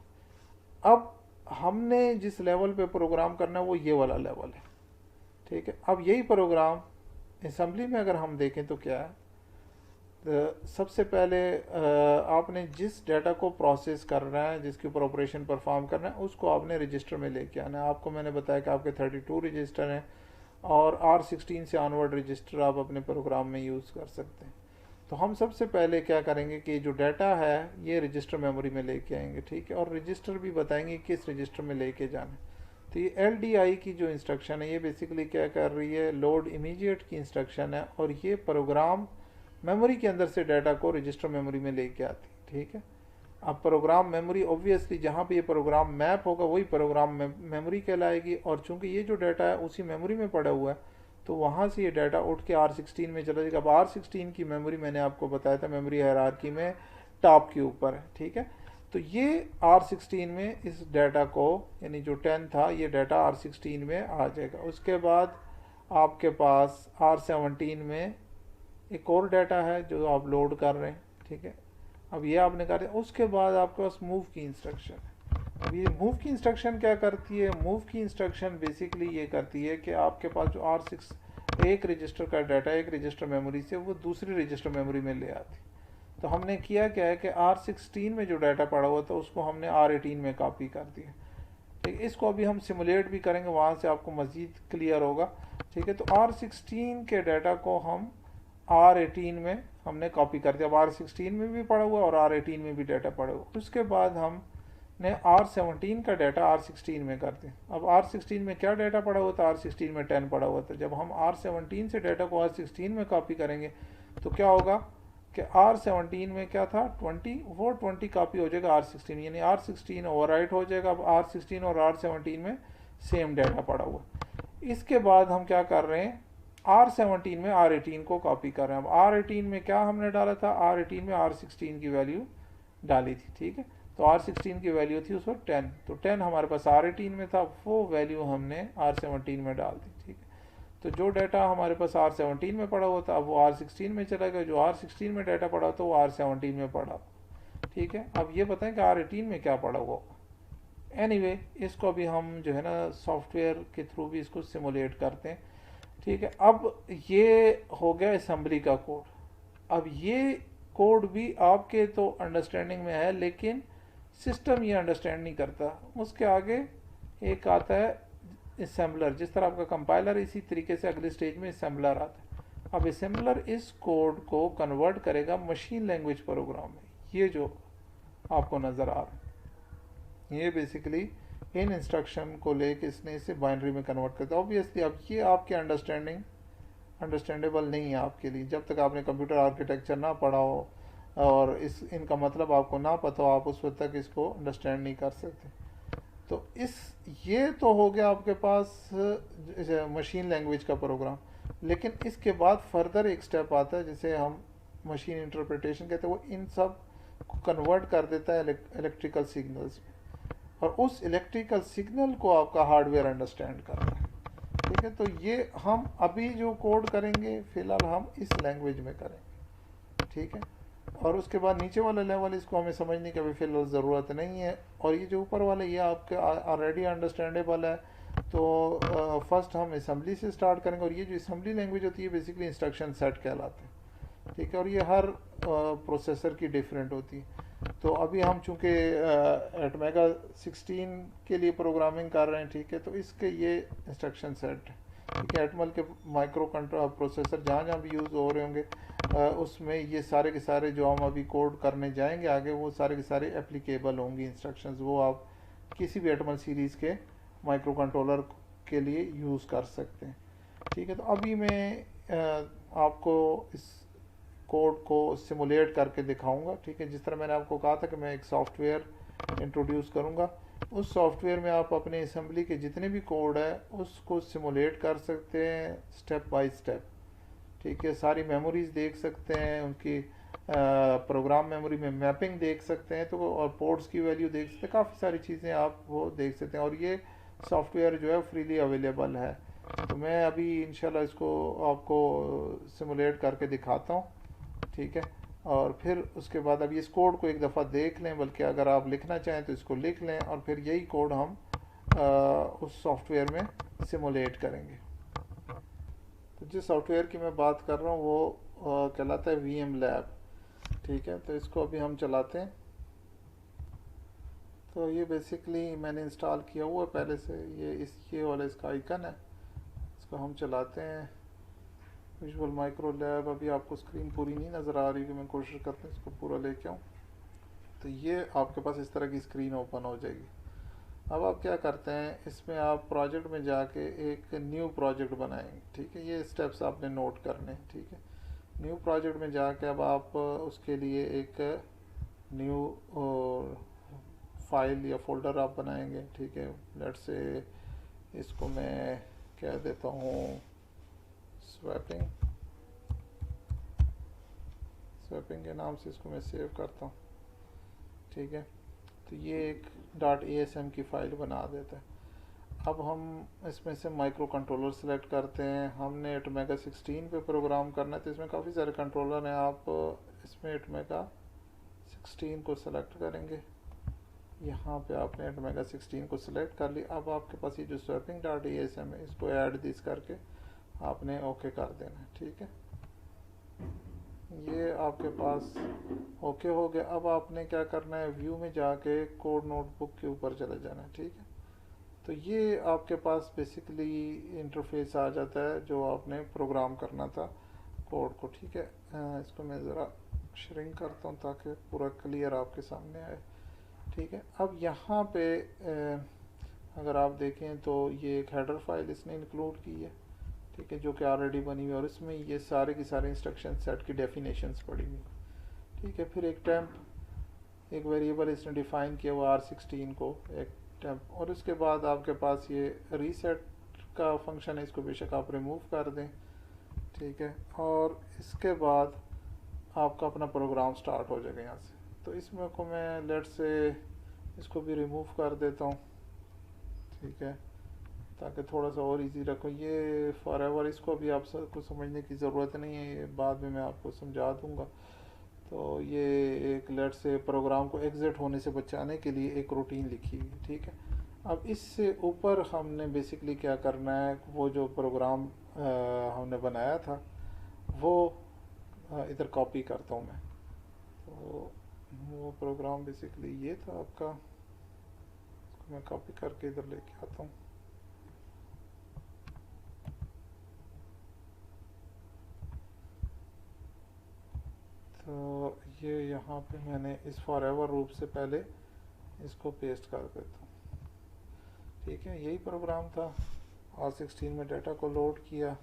अब हमने जिस लेवल पे प्रोग्राम करना है वो ये वाला लेवल है, ठीक है। अब यही प्रोग्राम असेंबली में अगर हम देखें तो क्या है, सबसे पहले आपने जिस डाटा को प्रोसेस करना है, जिसके ऊपर ऑपरेशन परफॉर्म करना है, उसको आपने रजिस्टर में लेके आना है। आपको मैंने बताया कि आपके 32 रजिस्टर हैं, और R16 से ऑनवर्ड रजिस्टर आप अपने प्रोग्राम में यूज़ कर सकते हैं। तो हम सबसे पहले क्या करेंगे कि जो डाटा है ये रजिस्टर मेमोरी में लेके आएंगे, ठीक है, और रजिस्टर भी बताएंगे किस रजिस्टर में लेके जाना है। तो ये LDI की जो इंस्ट्रक्शन है ये बेसिकली क्या कर रही है, लोड इमीडिएट की इंस्ट्रक्शन है, और ये प्रोग्राम मेमोरी के अंदर से डाटा को रजिस्टर मेमोरी में लेके आती है, ठीक है। अब प्रोग्राम मेमोरी ऑब्वियसली जहाँ पे ये प्रोग्राम मैप होगा वही प्रोग्राम मेमोरी कहलाएगी, और चूंकि ये जो डाटा है उसी मेमोरी में पड़ा हुआ है तो वहाँ से ये डाटा उठ के R16 में चला जाएगा। अब R16 की मेमोरी मैंने आपको बताया था मेमोरी हायरार्की में टॉप के ऊपर है, ठीक है। तो ये R16 में इस डाटा को, यानी जो 10 था ये डाटा R16 में आ जाएगा। उसके बाद आपके पास R17 में एक और डाटा है जो आप लोड कर रहे हैं, ठीक है। अब ये आपने कर दिया। उसके बाद आपके पास मूव की इंस्ट्रक्शन है। अब ये मूव की इंस्ट्रक्शन क्या करती है, मूव की इंस्ट्रक्शन बेसिकली ये करती है कि आपके पास जो R6 एक रजिस्टर का डाटा एक रजिस्टर मेमोरी से वो दूसरी रजिस्टर मेमोरी में ले आती। तो हमने किया क्या है कि R16 में जो डाटा पड़ा हुआ था उसको हमने R18 में कॉपी कर दिया, ठीक है। इसको अभी हम सिमुलेट भी करेंगे, वहाँ से आपको मज़ीद क्लियर होगा, ठीक है। तो R16 के डाटा को हम R18 में हमने कॉपी कर दिया। अब R16 में भी पड़ा हुआ और R18 में भी डाटा पड़ा हुआ। उसके बाद हमने R17 का डाटा R16 में कर दिया। अब R16 में क्या डाटा पड़ा हुआ था, R16 में 10 पड़ा हुआ था। जब हम R17 से डाटा को R16 में कॉपी करेंगे तो क्या होगा कि R17 में क्या था 20, वो 20 कॉपी हो जाएगा R16, यानी R16 ओवरराइट हो जाएगा। अब R16 और R17 में सेम डाटा पड़ा हुआ। इसके बाद हम क्या कर रहे हैं, R17 में R18 को कॉपी कर रहे हैं। अब R18 में क्या हमने डाला था, R18 में R16 की वैल्यू डाली थी, ठीक है। तो R16 की वैल्यू थी उस वक्त 10, तो 10 हमारे पास R18 में था, वो वैल्यू हमने R17 में डाल दी, ठीक है। तो जो डाटा हमारे पास R17 में पड़ा हुआ था अब वो R16 में चला गया, जो R16 में डाटा पड़ा तो वो R17 में पड़ा, ठीक है। अब ये बताएं कि R18 में क्या पड़ा हुआ। एनीवे इसको अभी हम जो है ना सॉफ्टवेयर के थ्रू भी इसको सिमुलेट करते हैं, ठीक है। अब ये हो गया असेंबली का कोड। अब ये कोड भी आपके तो अंडरस्टैंडिंग में है लेकिन सिस्टम ये अंडरस्टैंड नहीं करता। उसके आगे एक आता है असेंबलर, जिस तरह आपका कंपाइलर इसी तरीके से अगले स्टेज में असेंबलर आता है। अब असेंबलर इस कोड को कन्वर्ट करेगा मशीन लैंग्वेज प्रोग्राम में। ये जो आपको नज़र आ रहा है ये बेसिकली इन इंस्ट्रक्शन को लेके इसने इसे बाइनरी में कन्वर्ट करता है। ऑब्वियसली अब ये आपके अंडरस्टैंडेबल नहीं है आपके लिए, जब तक आपने कंप्यूटर आर्किटेक्चर ना पढ़ा हो और इनका मतलब आपको ना पता हो, आप उस वक्त तक इसको अंडरस्टैंड नहीं कर सकते। तो ये तो हो गया आपके पास मशीन लैंग्वेज का प्रोग्राम। लेकिन इसके बाद फर्दर एक स्टेप आता है जिसे हम मशीन इंटरप्रिटेशन कहते हैं। वो इन सब को कन्वर्ट कर देता है इलेक्ट्रिकल सिग्नल्स में, और उस इलेक्ट्रिकल सिग्नल को आपका हार्डवेयर अंडरस्टैंड करता है, ठीक है। तो ये हम अभी जो कोड करेंगे फिलहाल हम इस लैंग्वेज में करेंगे, ठीक है। और उसके बाद नीचे वाला लेवल इसको हमें समझने की अभी फिलहाल ज़रूरत नहीं है। और ये जो ऊपर वाला ये आपके ऑलरेडी अंडरस्टैंडेबल है। तो फर्स्ट हम असेंबली से स्टार्ट करेंगे, और ये जो असेंबली लैंग्वेज होती है बेसिकली इंस्ट्रक्शन सेट कहलाते हैं, ठीक है। और ये हर प्रोसेसर की डिफरेंट होती है। तो अभी हम चूँकि एटमेगा 16 के लिए प्रोग्रामिंग कर रहे हैं, ठीक है, तो इसके ये इंस्ट्रक्शन सेट है, ठीक है। एटमल के माइक्रो कंट्रोल प्रोसेसर जहाँ जहाँ भी यूज़ हो रहे होंगे उसमें ये सारे के सारे जो हम अभी कोड करने जाएंगे आगे वो सारे के सारे एप्लीकेबल होंगी इंस्ट्रक्शंस। वो आप किसी भी एटमल सीरीज़ के माइक्रो कंट्रोलर के लिए यूज़ कर सकते हैं, ठीक है। तो अभी मैं आपको इस कोड को सिमुलेट करके दिखाऊंगा, ठीक है। जिस तरह मैंने आपको कहा था कि मैं एक सॉफ्टवेयर इंट्रोड्यूस करूंगा, उस सॉफ्टवेयर में आप अपने असेंबली के जितने भी कोड है उसको सिमुलेट कर सकते हैं स्टेप बाय स्टेप, ठीक है। सारी मेमोरीज देख सकते हैं, उनकी प्रोग्राम मेमोरी में मैपिंग देख सकते हैं, तो और पोर्ट्स की वैल्यू देख सकते हैं, काफ़ी सारी चीज़ें आप वो देख सकते हैं। और ये सॉफ्टवेयर जो है फ्रीली अवेलेबल है। तो मैं अभी इंशाल्लाह इसको आपको सिमुलेट करके दिखाता हूँ, ठीक है। और फिर उसके बाद अब इस कोड को एक दफ़ा देख लें, बल्कि अगर आप लिखना चाहें तो इसको लिख लें, और फिर यही कोड हम उस सॉफ्टवेयर में सिमुलेट करेंगे। तो जिस सॉफ्टवेयर की मैं बात कर रहा हूँ वो कहलाता है VM लैब, ठीक है। तो इसको अभी हम चलाते हैं। तो ये बेसिकली मैंने इंस्टॉल किया हुआ है पहले से, ये वाला इसका आइकन है, इसको हम चलाते हैं विजुअल माइक्रो लैब। अभी आपको स्क्रीन पूरी नहीं नज़र आ रही कि मैं कोशिश करता हूँ इसको पूरा लेके आऊँ। तो ये आपके पास इस तरह की स्क्रीन ओपन हो जाएगी। अब आप क्या करते हैं, इसमें आप प्रोजेक्ट में जाके एक न्यू प्रोजेक्ट बनाएंगे। ठीक है, ये स्टेप्स आपने नोट करने हैं। ठीक है, न्यू प्रोजेक्ट में जाके अब आप उसके लिए एक न्यू फाइल या फोल्डर आप बनाएंगे। ठीक है, लेट्स से इसको मैं कह देता हूँ स्वैपिंग के नाम से इसको मैं सेव करता हूँ। ठीक है, तो ये एक .asm की फ़ाइल बना देता है। अब हम इसमें से माइक्रो कंट्रोलर सेलेक्ट करते हैं। हमने एटमेगा 16 पे प्रोग्राम करना है, तो इसमें काफ़ी सारे कंट्रोलर हैं। आप इसमें एटमेगा 16 को सेलेक्ट करेंगे। यहाँ पे आपने एटमेगा 16 को सिलेक्ट कर लिया। अब आपके पास ये जो स्वैपिंग .asm है, इसको ऐड दिस करके आपने ओके कर देना है। ठीक है, ये आपके पास ओके हो गया। अब आपने क्या करना है, व्यू में जाके कोड नोटबुक के ऊपर चले जाना है। ठीक है, तो ये आपके पास बेसिकली इंटरफेस आ जाता है जो आपने प्रोग्राम करना था कोड को। ठीक है, इसको मैं ज़रा श्रिंक करता हूँ ताकि पूरा क्लियर आपके सामने आए। ठीक है, अब यहाँ पे अगर आप देखें तो ये एक हेडर फाइल इसने इंक्लूड की है। ठीक है, जो कि ऑलरेडी बनी हुई है और इसमें ये सारे की सारे इंस्ट्रक्शन सेट की डेफिनेशंस पड़ी हुई। ठीक है, फिर एक टेम्प एक वेरिएबल इसने डिफ़ाइन किया हुआ R16 को एक टेम्प, और उसके बाद आपके पास ये रीसेट का फंक्शन है, इसको बेशक आप रिमूव कर दें। ठीक है, और इसके बाद आपका अपना प्रोग्राम स्टार्ट हो जाएगा यहाँ से। तो इसमें को मैं लेट से इसको भी रिमूव कर देता हूँ। ठीक है, ताकि थोड़ा सा और इजी रखो। ये फॉरएवर इसको भी आप सबको समझने की ज़रूरत नहीं है, ये बाद में मैं आपको समझा दूँगा। तो ये एक लेट से प्रोग्राम को एग्ज़िट होने से बचाने के लिए एक रूटीन लिखी हुई। ठीक है, अब इससे ऊपर हमने बेसिकली क्या करना है, वो जो प्रोग्राम हमने बनाया था वो इधर कॉपी करता हूँ मैं। तो वो प्रोग्राम बेसिकली ये था आपका, इसको मैं कॉपी करके इधर लेके आता हूँ। तो ये यहाँ पे मैंने इस फॉरएवर रूप से पहले इसको पेस्ट कर देता हूँ। ठीक है, यही प्रोग्राम था। R16 में डाटा को लोड किया,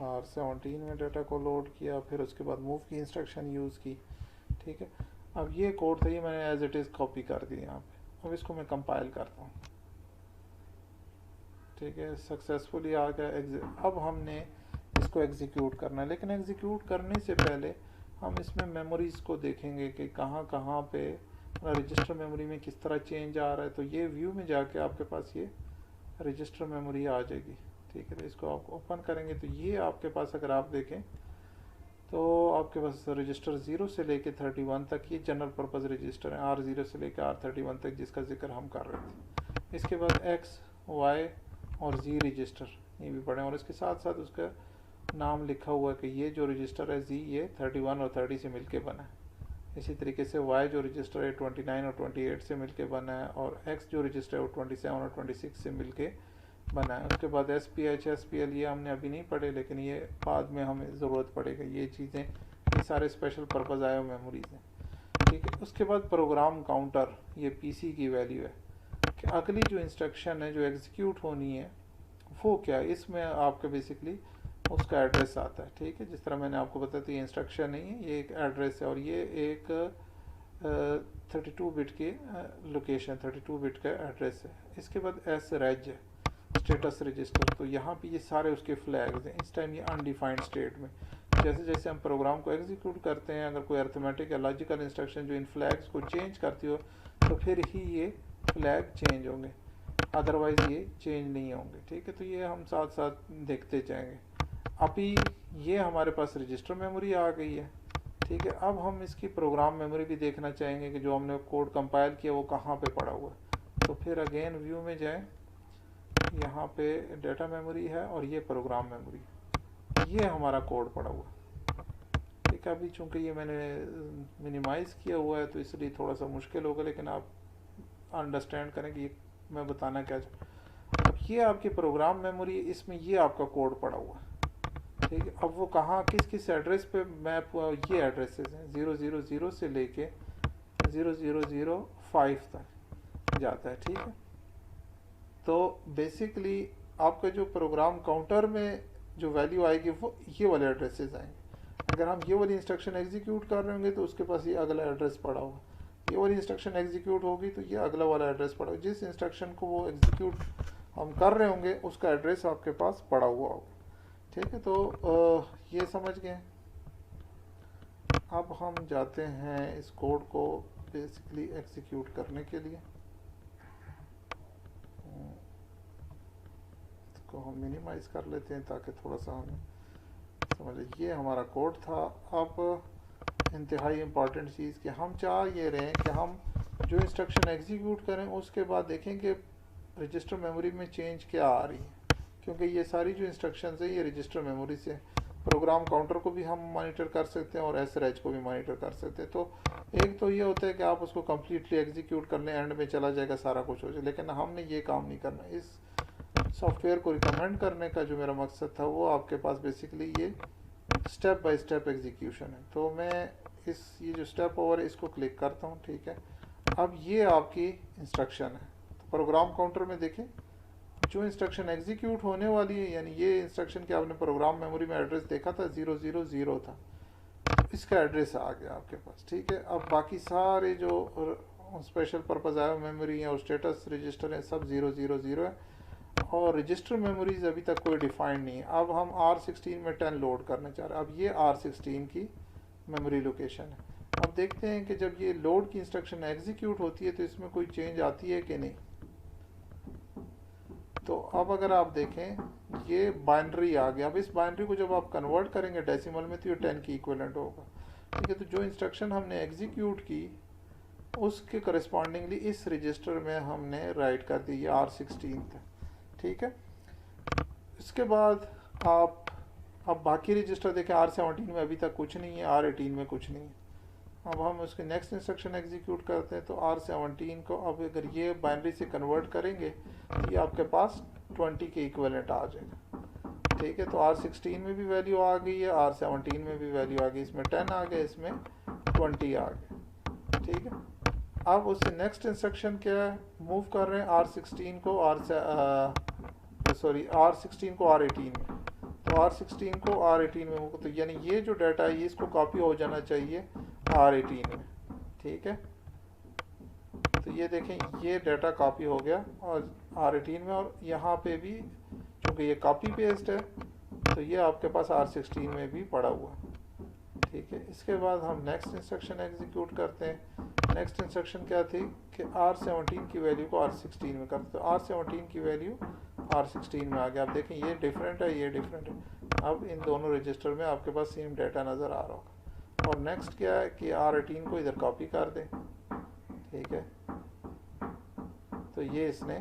R17 में डाटा को लोड किया, फिर उसके बाद मूव की इंस्ट्रक्शन यूज़ की। ठीक है, अब ये कोड था, ये मैंने एज इट इज़ कॉपी कर दिया यहाँ पे। अब इसको मैं कंपाइल करता हूँ। ठीक है, सक्सेसफुली आ गया। अब हमने इसको एग्जीक्यूट करना है, लेकिन एग्जीक्यूट करने से पहले हम इसमें मेमोरीज़ को देखेंगे कि कहाँ कहाँ पे रजिस्टर मेमोरी में किस तरह चेंज आ रहा है। तो ये व्यू में जाके आपके पास ये रजिस्टर मेमोरी आ जाएगी। ठीक है, तो इसको आप ओपन करेंगे तो ये आपके पास अगर आप देखें तो आपके पास रजिस्टर 0 से लेके 31 तक ये जनरल पर्पज़ रजिस्टर है, R0 से लेकर R31 तक, जिसका जिक्र हम कर रहे थे। इसके बाद X, Y और Z रजिस्टर ये भी पड़े, और इसके साथ साथ उसका नाम लिखा हुआ है कि ये जो रजिस्टर है Z ये 31 और 30 से मिलके बना है। इसी तरीके से Y जो रजिस्टर है 29 और 28 से मिलके बना है, और X जो रजिस्टर है वो 27 और 26 से मिलके बना है। उसके बाद SPH, SPL ये हमने अभी नहीं पढ़े, लेकिन ये बाद में हमें ज़रूरत पड़ेगा। ये चीज़ें ये सारे स्पेशल पर्पज़ आए हुए मेमोरीज हैं। ठीक है, उसके बाद प्रोग्राम काउंटर, ये PC की वैल्यू है कि अगली जो इंस्ट्रक्शन है जो एग्जीक्यूट होनी है वो क्या है। इसमें आपका बेसिकली उसका एड्रेस आता है। ठीक है, जिस तरह मैंने आपको बताया था ये इंस्ट्रक्शन नहीं है, ये एक एड्रेस है, और ये एक 32 बिट की लोकेशन 32 बिट का एड्रेस है। इसके बाद SREG है, स्टेटस रजिस्टर। तो यहाँ पे ये सारे उसके फ्लैग्स हैं। इस टाइम ये अनडिफाइंड स्टेट में, जैसे जैसे हम प्रोग्राम को एग्जीक्यूट करते हैं, अगर कोई अर्थमेटिक या लॉजिकल इंस्ट्रक्शन जो इन फ्लैग्स को चेंज करती हो तो फिर ही ये फ्लैग चेंज होंगे, अदरवाइज़ ये चेंज नहीं होंगे। ठीक है, तो ये हम साथ साथ देखते जाएंगे। अभी ये हमारे पास रजिस्टर मेमोरी आ गई है। ठीक है, अब हम इसकी प्रोग्राम मेमोरी भी देखना चाहेंगे कि जो हमने कोड कंपाइल किया वो कहाँ पे पड़ा हुआ है। तो फिर अगेन व्यू में जाएं, यहाँ पे डाटा मेमोरी है और ये प्रोग्राम मेमोरी, ये हमारा कोड पड़ा हुआ है। ठीक है, अभी चूँकि ये मैंने मिनिमाइज़ किया हुआ है तो इसलिए थोड़ा सा मुश्किल होगा, लेकिन आप अंडरस्टैंड करें कि ये मैं बताना क्या चाहूँ। अब ये आपकी प्रोग्राम मेमोरी, इसमें ये आपका कोड पड़ा हुआ है, ठीक है। अब वो कहाँ किस किस एड्रेस पे मैप हुआ, ये एड्रेसेस हैं 000 से लेके 0005 तक जाता है, ठीक है। तो बेसिकली आपका जो प्रोग्राम काउंटर में जो वैल्यू आएगी वो ये वाले एड्रेसेस आएंगे। अगर हम ये वाली इंस्ट्रक्शन एग्जीक्यूट कर रहे होंगे तो उसके पास ये अगला एड्रेस पड़ा होगा, ये वाली इंस्ट्रक्शन एग्जीक्यूट होगी तो ये अगला वाला एड्रेस पड़ा होगा। जिस इंस्ट्रक्शन को वो एग्जीक्यूट हम कर रहे होंगे उसका एड्रेस आपके पास पड़ा हुआ होगा, ठीक है। तो ये समझ गए। अब हम जाते हैं इस कोड को बेसिकली एग्जीक्यूट करने के लिए। इसको हम मिनिमाइज कर लेते हैं ताकि थोड़ा सा हमें समझ। ये हमारा कोड था। अब इंतहाई इम्पॉर्टेंट चीज़ कि हम चाह ये रहे हैं कि हम जो इंस्ट्रक्शन एग्जीक्यूट करें उसके बाद देखें कि रजिस्टर मेमोरी में चेंज क्या आ रही है, क्योंकि ये सारी जो इंस्ट्रक्शंस है ये रजिस्टर मेमोरी से। प्रोग्राम काउंटर को भी हम मॉनिटर कर सकते हैं और एसआरएच को भी मॉनिटर कर सकते हैं। तो एक तो ये होता है कि आप उसको कम्प्लीटली एग्जीक्यूट कर लें, एंड में चला जाएगा, सारा कुछ हो जाए, लेकिन हमने ये काम नहीं करना। इस सॉफ्टवेयर को रिकमेंड करने का जो मेरा मकसद था वो आपके पास बेसिकली ये स्टेप बाय स्टेप एग्जीक्यूशन है। तो मैं ये जो स्टेप ओवर है इसको क्लिक करता हूँ, ठीक है। अब ये आपकी इंस्ट्रक्शन है। तो प्रोग्राम काउंटर में देखें जो इंस्ट्रक्शन एग्जीक्यूट होने वाली है, यानी ये इंस्ट्रक्शन के आपने प्रोग्राम मेमोरी में एड्रेस देखा था 000 था, इसका एड्रेस आ गया आपके पास, ठीक है। अब बाकी सारे जो स्पेशल पर्पज आया मेमोरी है और स्टेटस रजिस्टर है सब 000 है, और रजिस्टर मेमोरीज अभी तक कोई डिफाइंड नहीं है। अब हम R16 में 10 लोड करना चाह रहे हैं। अब ये R16 की मेमोरी लोकेशन है। अब देखते हैं कि जब ये लोड की इंस्ट्रक्शन एग्जीक्यूट होती है तो इसमें कोई चेंज आती है कि नहीं। तो अब अगर आप देखें ये बाइनरी आ गया। अब इस बाइनरी को जब आप कन्वर्ट करेंगे डेसिमल में तो ये 10 की इक्विवेलेंट होगा, ठीक है। तो जो इंस्ट्रक्शन हमने एग्जीक्यूट की उसके करस्पॉन्डिंगली इस रजिस्टर में हमने राइट कर दी ये R16 था, ठीक है। इसके बाद आप अब बाकी रजिस्टर देखें R17 में अभी तक कुछ नहीं है, R18 में कुछ नहीं है। अब हम उसके नेक्स्ट इंस्ट्रक्शन एग्जीक्यूट करते हैं तो R17 को अब अगर ये बाइनरी से कन्वर्ट करेंगे तो ये आपके पास 20 के इक्विवेलेंट आ जाएगा, ठीक है। तो R16 में भी वैल्यू आ गई है, R17 में भी वैल्यू आ गई, इसमें 10 आ गया, इसमें 20 आ गया, ठीक है। अब उससे नेक्स्ट इंस्ट्रक्शन क्या है, मूव कर रहे हैं R16 को R16 को R18 में। तो R16 को R18 में मूव, तो यानी ये जो डाटा है इसको कॉपी हो जाना चाहिए R18 में, ठीक है। तो ये देखें ये डाटा कॉपी हो गया और R18 में, और यहाँ पे भी चूँकि ये कॉपी पेस्ट है तो ये आपके पास R16 में भी पड़ा हुआ, ठीक है। इसके बाद हम नेक्स्ट इंस्ट्रक्शन एग्जीक्यूट करते हैं। नेक्स्ट इंस्ट्रक्शन क्या थी कि R17 की वैल्यू को R16 में करते, तो R17 की वैल्यू R16 में आ गया। आप देखें ये डिफरेंट है, ये डिफरेंट है। अब इन दोनों रजिस्टर में आपके पास सेम डाटा नज़र आ रहा होगा। और नेक्स्ट क्या है कि R18 को इधर कॉपी कर दें, ठीक है। तो ये इसने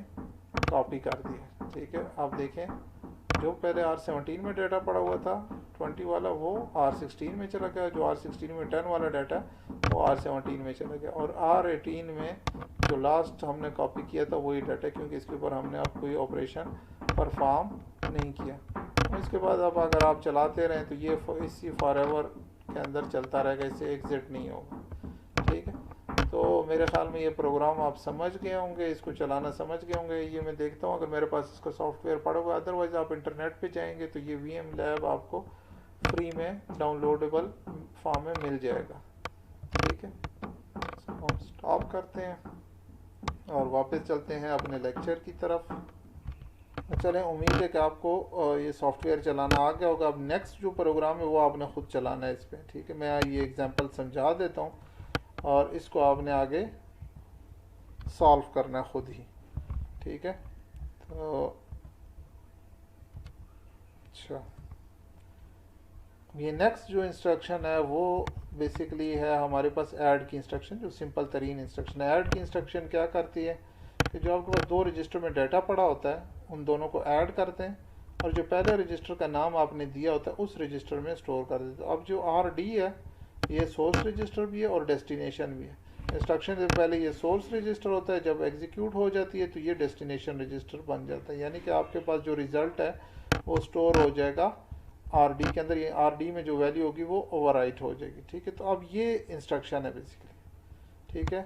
कॉपी कर दिया, ठीक है। आप देखें जो पहले R17 में डाटा पड़ा हुआ था 20 वाला वो R16 में चला गया, जो R16 में 10 वाला डाटा वो R17 में चला गया, और R18 में जो लास्ट हमने कॉपी किया था वही डाटा, क्योंकि इसके ऊपर हमने अब कोई ऑपरेशन परफॉर्म नहीं किया। इसके बाद अब अगर आप चलाते रहें तो ये इसी फॉरएवर के अंदर चलता रहेगा, इससे एग्जिट नहीं होगा, ठीक है। तो मेरे ख्याल में ये प्रोग्राम आप समझ गए होंगे, इसको चलाना समझ गए होंगे। ये मैं देखता हूँ अगर मेरे पास इसका सॉफ्टवेयर पड़ा हुआ है, अदरवाइज़ आप इंटरनेट पे जाएंगे तो ये VMLab आपको फ्री में डाउनलोडेबल फॉर्म में मिल जाएगा, ठीक है। हम स्टॉप करते हैं और वापस चलते हैं अपने लेक्चर की तरफ। चलें, उम्मीद है कि आपको ये सॉफ्टवेयर चलाना आ गया होगा। अब नेक्स्ट जो प्रोग्राम है वो आपने ख़ुद चलाना है इस पर, ठीक है। मैं ये एग्जांपल समझा देता हूँ और इसको आपने आगे सॉल्व करना खुद ही, ठीक है। तो अच्छा, ये नेक्स्ट जो इंस्ट्रक्शन है वो बेसिकली है हमारे पास ऐड की इंस्ट्रक्शन, जो सिंपल तरीन इंस्ट्रक्शन है। ऐड की इंस्ट्रक्शन क्या करती है कि जो आपके पास दो रजिस्टर में डाटा पड़ा होता है उन दोनों को ऐड करते हैं, और जो पहले रजिस्टर का नाम आपने दिया होता है उस रजिस्टर में स्टोर कर देते हैं। अब जो RD है ये सोर्स रजिस्टर भी है और डेस्टिनेशन भी है। इंस्ट्रक्शन से पहले ये सोर्स रजिस्टर होता है, जब एग्जीक्यूट हो जाती है तो ये डेस्टिनेशन रजिस्टर बन जाता है, यानी कि आपके पास जो रिज़ल्ट है वो स्टोर हो जाएगा आरडी के अंदर। ये आरडी में जो वैल्यू होगी वो ओवरराइट हो जाएगी, ठीक है। तो अब ये इंस्ट्रक्शन है बेसिकली, ठीक है।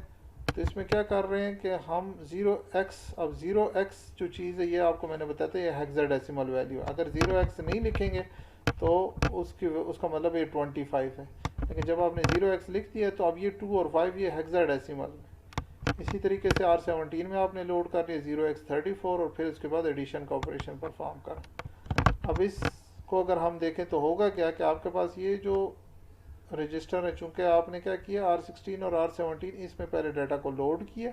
तो इसमें क्या कर रहे हैं कि हम 0x, अब 0x जो चीज़ है ये आपको मैंने बताया था ये हेक्साडेसिमल वैल्यू, अगर 0x नहीं लिखेंगे तो उसका मतलब ये 25 है, लेकिन जब आपने 0x लिख दिया तो अब ये 2 और 5 ये हेक्साडेसिमल में। इसी तरीके से R17 में आपने लोड कर लिया 0x 34 और फिर उसके बाद एडिशन का ऑपरेशन परफॉर्म कर। अब इसको अगर हम देखें तो होगा क्या कि आपके पास ये जो रजिस्टर है, चूंकि आपने क्या किया R16 और R17 इसमें पहले डाटा को लोड किया,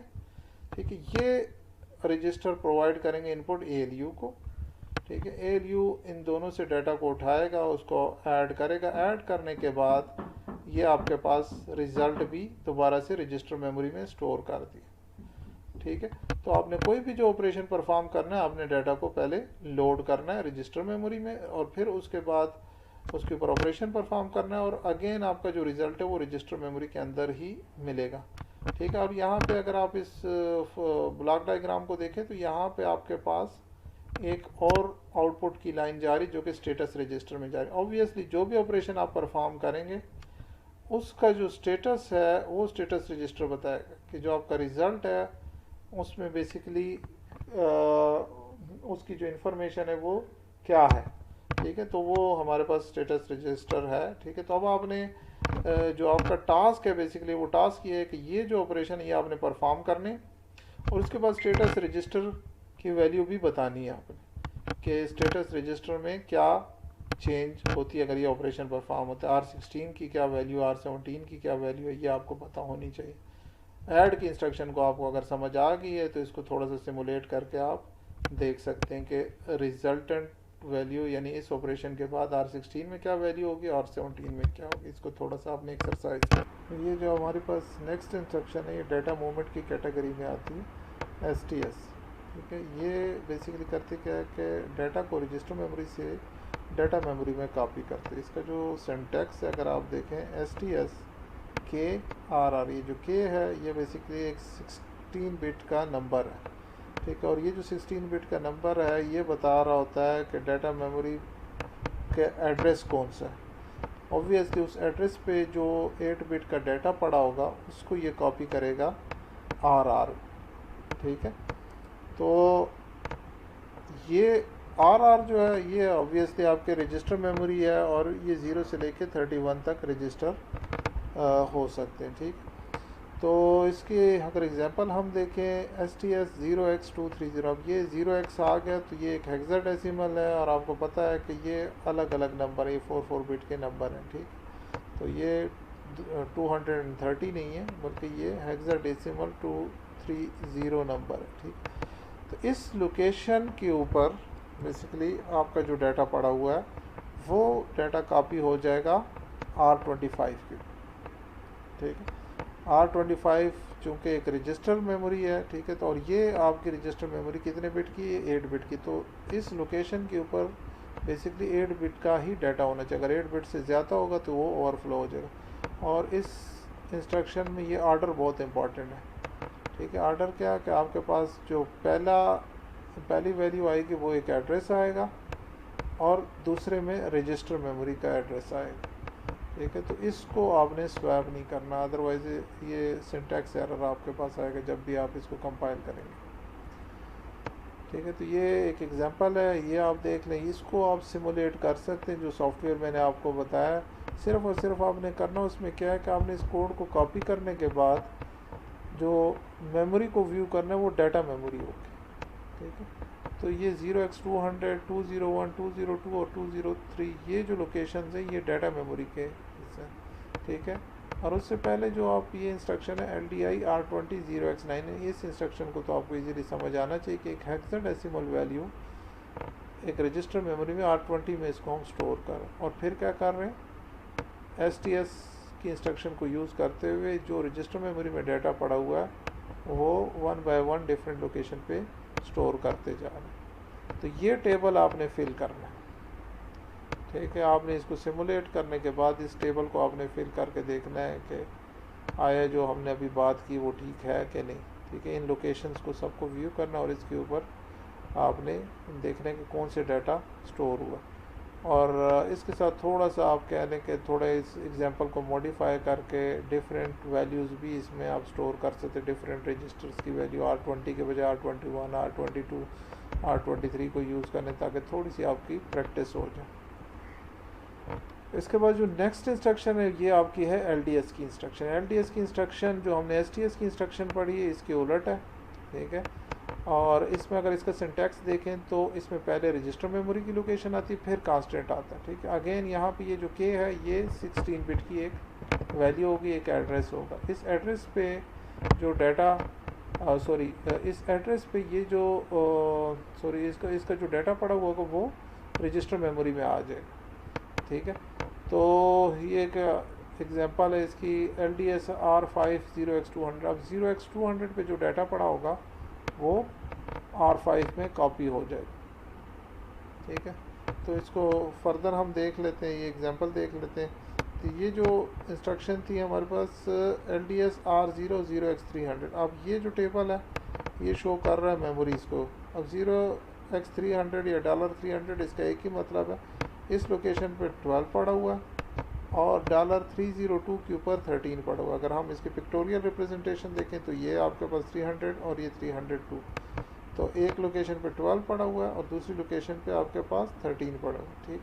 ठीक है। ये रजिस्टर प्रोवाइड करेंगे इनपुट ALU को, ठीक है। ALU इन दोनों से डाटा को उठाएगा, उसको ऐड करेगा, ऐड करने के बाद ये आपके पास रिजल्ट भी दोबारा से रजिस्टर मेमोरी में स्टोर कर दिया, ठीक है। तो आपने कोई भी जो ऑपरेशन परफॉर्म करना है आपने डाटा को पहले लोड करना है रजिस्टर मेमोरी में और फिर उसके बाद उसके ऊपर ऑपरेशन परफॉर्म करना है और अगेन आपका जो रिजल्ट है वो रजिस्टर मेमोरी के अंदर ही मिलेगा, ठीक है। अब यहाँ पे अगर आप इस ब्लॉक डायग्राम को देखें तो यहाँ पे आपके पास एक और आउटपुट की लाइन जा रही जो कि स्टेटस रजिस्टर में जा रही है। ऑब्वियसली जो भी ऑपरेशन आप परफॉर्म करेंगे उसका जो स्टेटस है वो स्टेटस रजिस्टर बताएगा कि जो आपका रिज़ल्ट है उसमें बेसिकली उसकी जो इन्फॉर्मेशन है वो क्या है, ठीक है। तो वो हमारे पास स्टेटस रजिस्टर है, ठीक है। तो अब आपने जो आपका टास्क है बेसिकली वो टास्क ये है कि ये जो ऑपरेशन ये आपने परफॉर्म करने और उसके बाद स्टेटस रजिस्टर की वैल्यू भी बतानी है आपने कि स्टेटस रजिस्टर में क्या चेंज होती है अगर ये ऑपरेशन परफॉर्म होता है। R16 की क्या वैल्यू, R17 की क्या वैल्यू है ये आपको पता होनी चाहिए। ऐड की इंस्ट्रक्शन को आपको अगर समझ आ गई है तो इसको थोड़ा सा सिमुलेट करके आप देख सकते हैं कि रिजल्टेंट वैल्यू यानी इस ऑपरेशन के बाद R16 में क्या वैल्यू होगी और R17 में क्या होगी। इसको थोड़ा सा आपने एक्सरसाइज, ये जो हमारे पास नेक्स्ट इंस्ट्रक्शन है ये डाटा मूवमेंट की कैटेगरी में आती है, STS, ठीक है। ये बेसिकली करते क्या है कि डाटा को रजिस्टर मेमोरी से डाटा मेमोरी में कॉपी करते हैं। इसका जो सिंटैक्स है अगर आप देखें STS KRR, ये जो K है ये बेसिकली एक 16 बिट का नंबर है, ठीक है। और ये जो 16 बिट का नंबर है ये बता रहा होता है कि डाटा मेमोरी के एड्रेस कौन सा है। ऑब्वियसली उस एड्रेस पे जो 8 बिट का डाटा पड़ा होगा उसको ये कॉपी करेगा RR, ठीक है। तो ये RR जो है ये ऑब्वियसली आपके रजिस्टर मेमोरी है और ये 0 से लेके 31 तक रजिस्टर हो सकते हैं, ठीक। तो इसके अगर एग्जांपल हम देखें STS 0x230, अब ये 0x आ गया तो ये एक हेक्साडेसिमल है और आपको पता है कि ये अलग अलग नंबर है, ये 4 बिट के नंबर हैं, ठीक। तो ये 230 नहीं है बल्कि ये हेक्साडेसिमल 230 नंबर है, ठीक। तो इस लोकेशन के ऊपर बेसिकली आपका जो डाटा पड़ा हुआ है वो डाटा कॉपी हो जाएगा R25 के, ठीक है। R25 चूँकि एक रजिस्टर मेमोरी है, ठीक है। तो और ये आपकी रजिस्टर मेमोरी कितने बिट की है, 8 बिट की। तो इस लोकेशन के ऊपर बेसिकली 8 बिट का ही डाटा होना चाहिए, अगर 8 बिट से ज़्यादा होगा तो वो ओवरफ्लो हो जाएगा। और इस इंस्ट्रक्शन में ये ऑर्डर बहुत इंपॉर्टेंट है, ठीक है। ऑर्डर क्या है कि आपके पास जो पहली वैल्यू आएगी वो एक एड्रेस आएगा और दूसरे में रजिस्टर मेमोरी का एड्रेस आएगा, ठीक है। तो इसको आपने स्वैप नहीं करना, अदरवाइज ये सिंटैक्स एरर आपके पास आएगा जब भी आप इसको कंपाइल करेंगे, ठीक है। तो ये एक एग्जांपल है, ये आप देख लें, इसको आप सिमुलेट कर सकते हैं जो सॉफ्टवेयर मैंने आपको बताया। सिर्फ और सिर्फ आपने करना उसमें क्या है कि आपने इस कोड को कॉपी करने के बाद जो मेमोरी को व्यू करना है वो डाटा मेमोरी होगी, ठीक है। तो ये 0x200, 201, 202 और 203 ये जो लोकेशंस हैं ये डाटा मेमोरी के हिस्से हैं, ठीक है। और उससे पहले जो आप ये इंस्ट्रक्शन है LDI R20 0x9 है, इस इंस्ट्रक्शन को तो आपको इजीली समझ आना चाहिए कि एक हेक्साडेसिमल वैल्यू एक रजिस्टर मेमोरी में R20 में इसको हम स्टोर करें और फिर क्या कर रहे हैं STS की इंस्ट्रक्शन को यूज़ करते हुए जो रजिस्टर मेमोरी में डाटा पड़ा हुआ है वो 1 बाय 1 डिफरेंट लोकेशन पे स्टोर करते जा रहे हैं। तो ये टेबल आपने फिल करना है, ठीक है। आपने इसको सिमुलेट करने के बाद इस टेबल को आपने फिल करके देखना है कि आया जो हमने अभी बात की वो ठीक है कि नहीं। ठीक है, इन लोकेशंस को सबको व्यू करना और इसके ऊपर आपने देखने के कौन से डाटा स्टोर हुआ। और इसके साथ थोड़ा सा आप कह लें कि थोड़ा इस एग्जांपल को मॉडिफाई करके डिफरेंट वैल्यूज़ भी इसमें आप स्टोर कर सकते, डिफरेंट रजिस्टर्स की वैल्यू R20 के बजाय R21, R22, R23 को यूज़ करने, ताकि थोड़ी सी आपकी प्रैक्टिस हो जाए। इसके बाद जो नेक्स्ट इंस्ट्रक्शन है ये आपकी है LDS की इंस्ट्रक्शन। LDS की इंस्ट्रक्शन जो हमने STS की इंस्ट्रक्शन पढ़ी है इसके उलट है। ठीक है, और इसमें अगर इसका सिंटैक्स देखें तो इसमें पहले रजिस्टर मेमोरी की लोकेशन आती है, फिर कांस्टेंट आता है। ठीक है, अगेन यहाँ पे ये जो K है ये 16 बिट की एक वैल्यू होगी, एक एड्रेस होगा। इस एड्रेस पे जो डाटा इस एड्रेस पे ये जो इसका जो डाटा पड़ा हुआ होगा वो रजिस्टर मेमोरी में आ जाएगा। ठीक है, तो ये एक एग्जांपल है इसकी LDS R50X200। अब 0x200 पे जो डाटा पड़ा होगा वो R5 में कॉपी हो जाएगा। ठीक है, तो इसको फर्दर हम देख लेते हैं, ये एग्जांपल देख लेते हैं। तो ये जो इंस्ट्रक्शन थी हमारे पास LDS R00X300। अब ये जो टेबल है ये शो कर रहा है मेमोरीज़ को। अब 0x300 या $300 इसका एक ही मतलब है, इस लोकेशन पे 12 पड़ा हुआ है और $302 के ऊपर 13 पड़ा हुआ। अगर हम इसके पिक्टोरियल रिप्रेजेंटेशन देखें तो ये आपके पास 300 और ये 302, तो एक लोकेशन पे 12 पड़ा हुआ है और दूसरी लोकेशन पे आपके पास 13 पड़ा हुआ है। ठीक,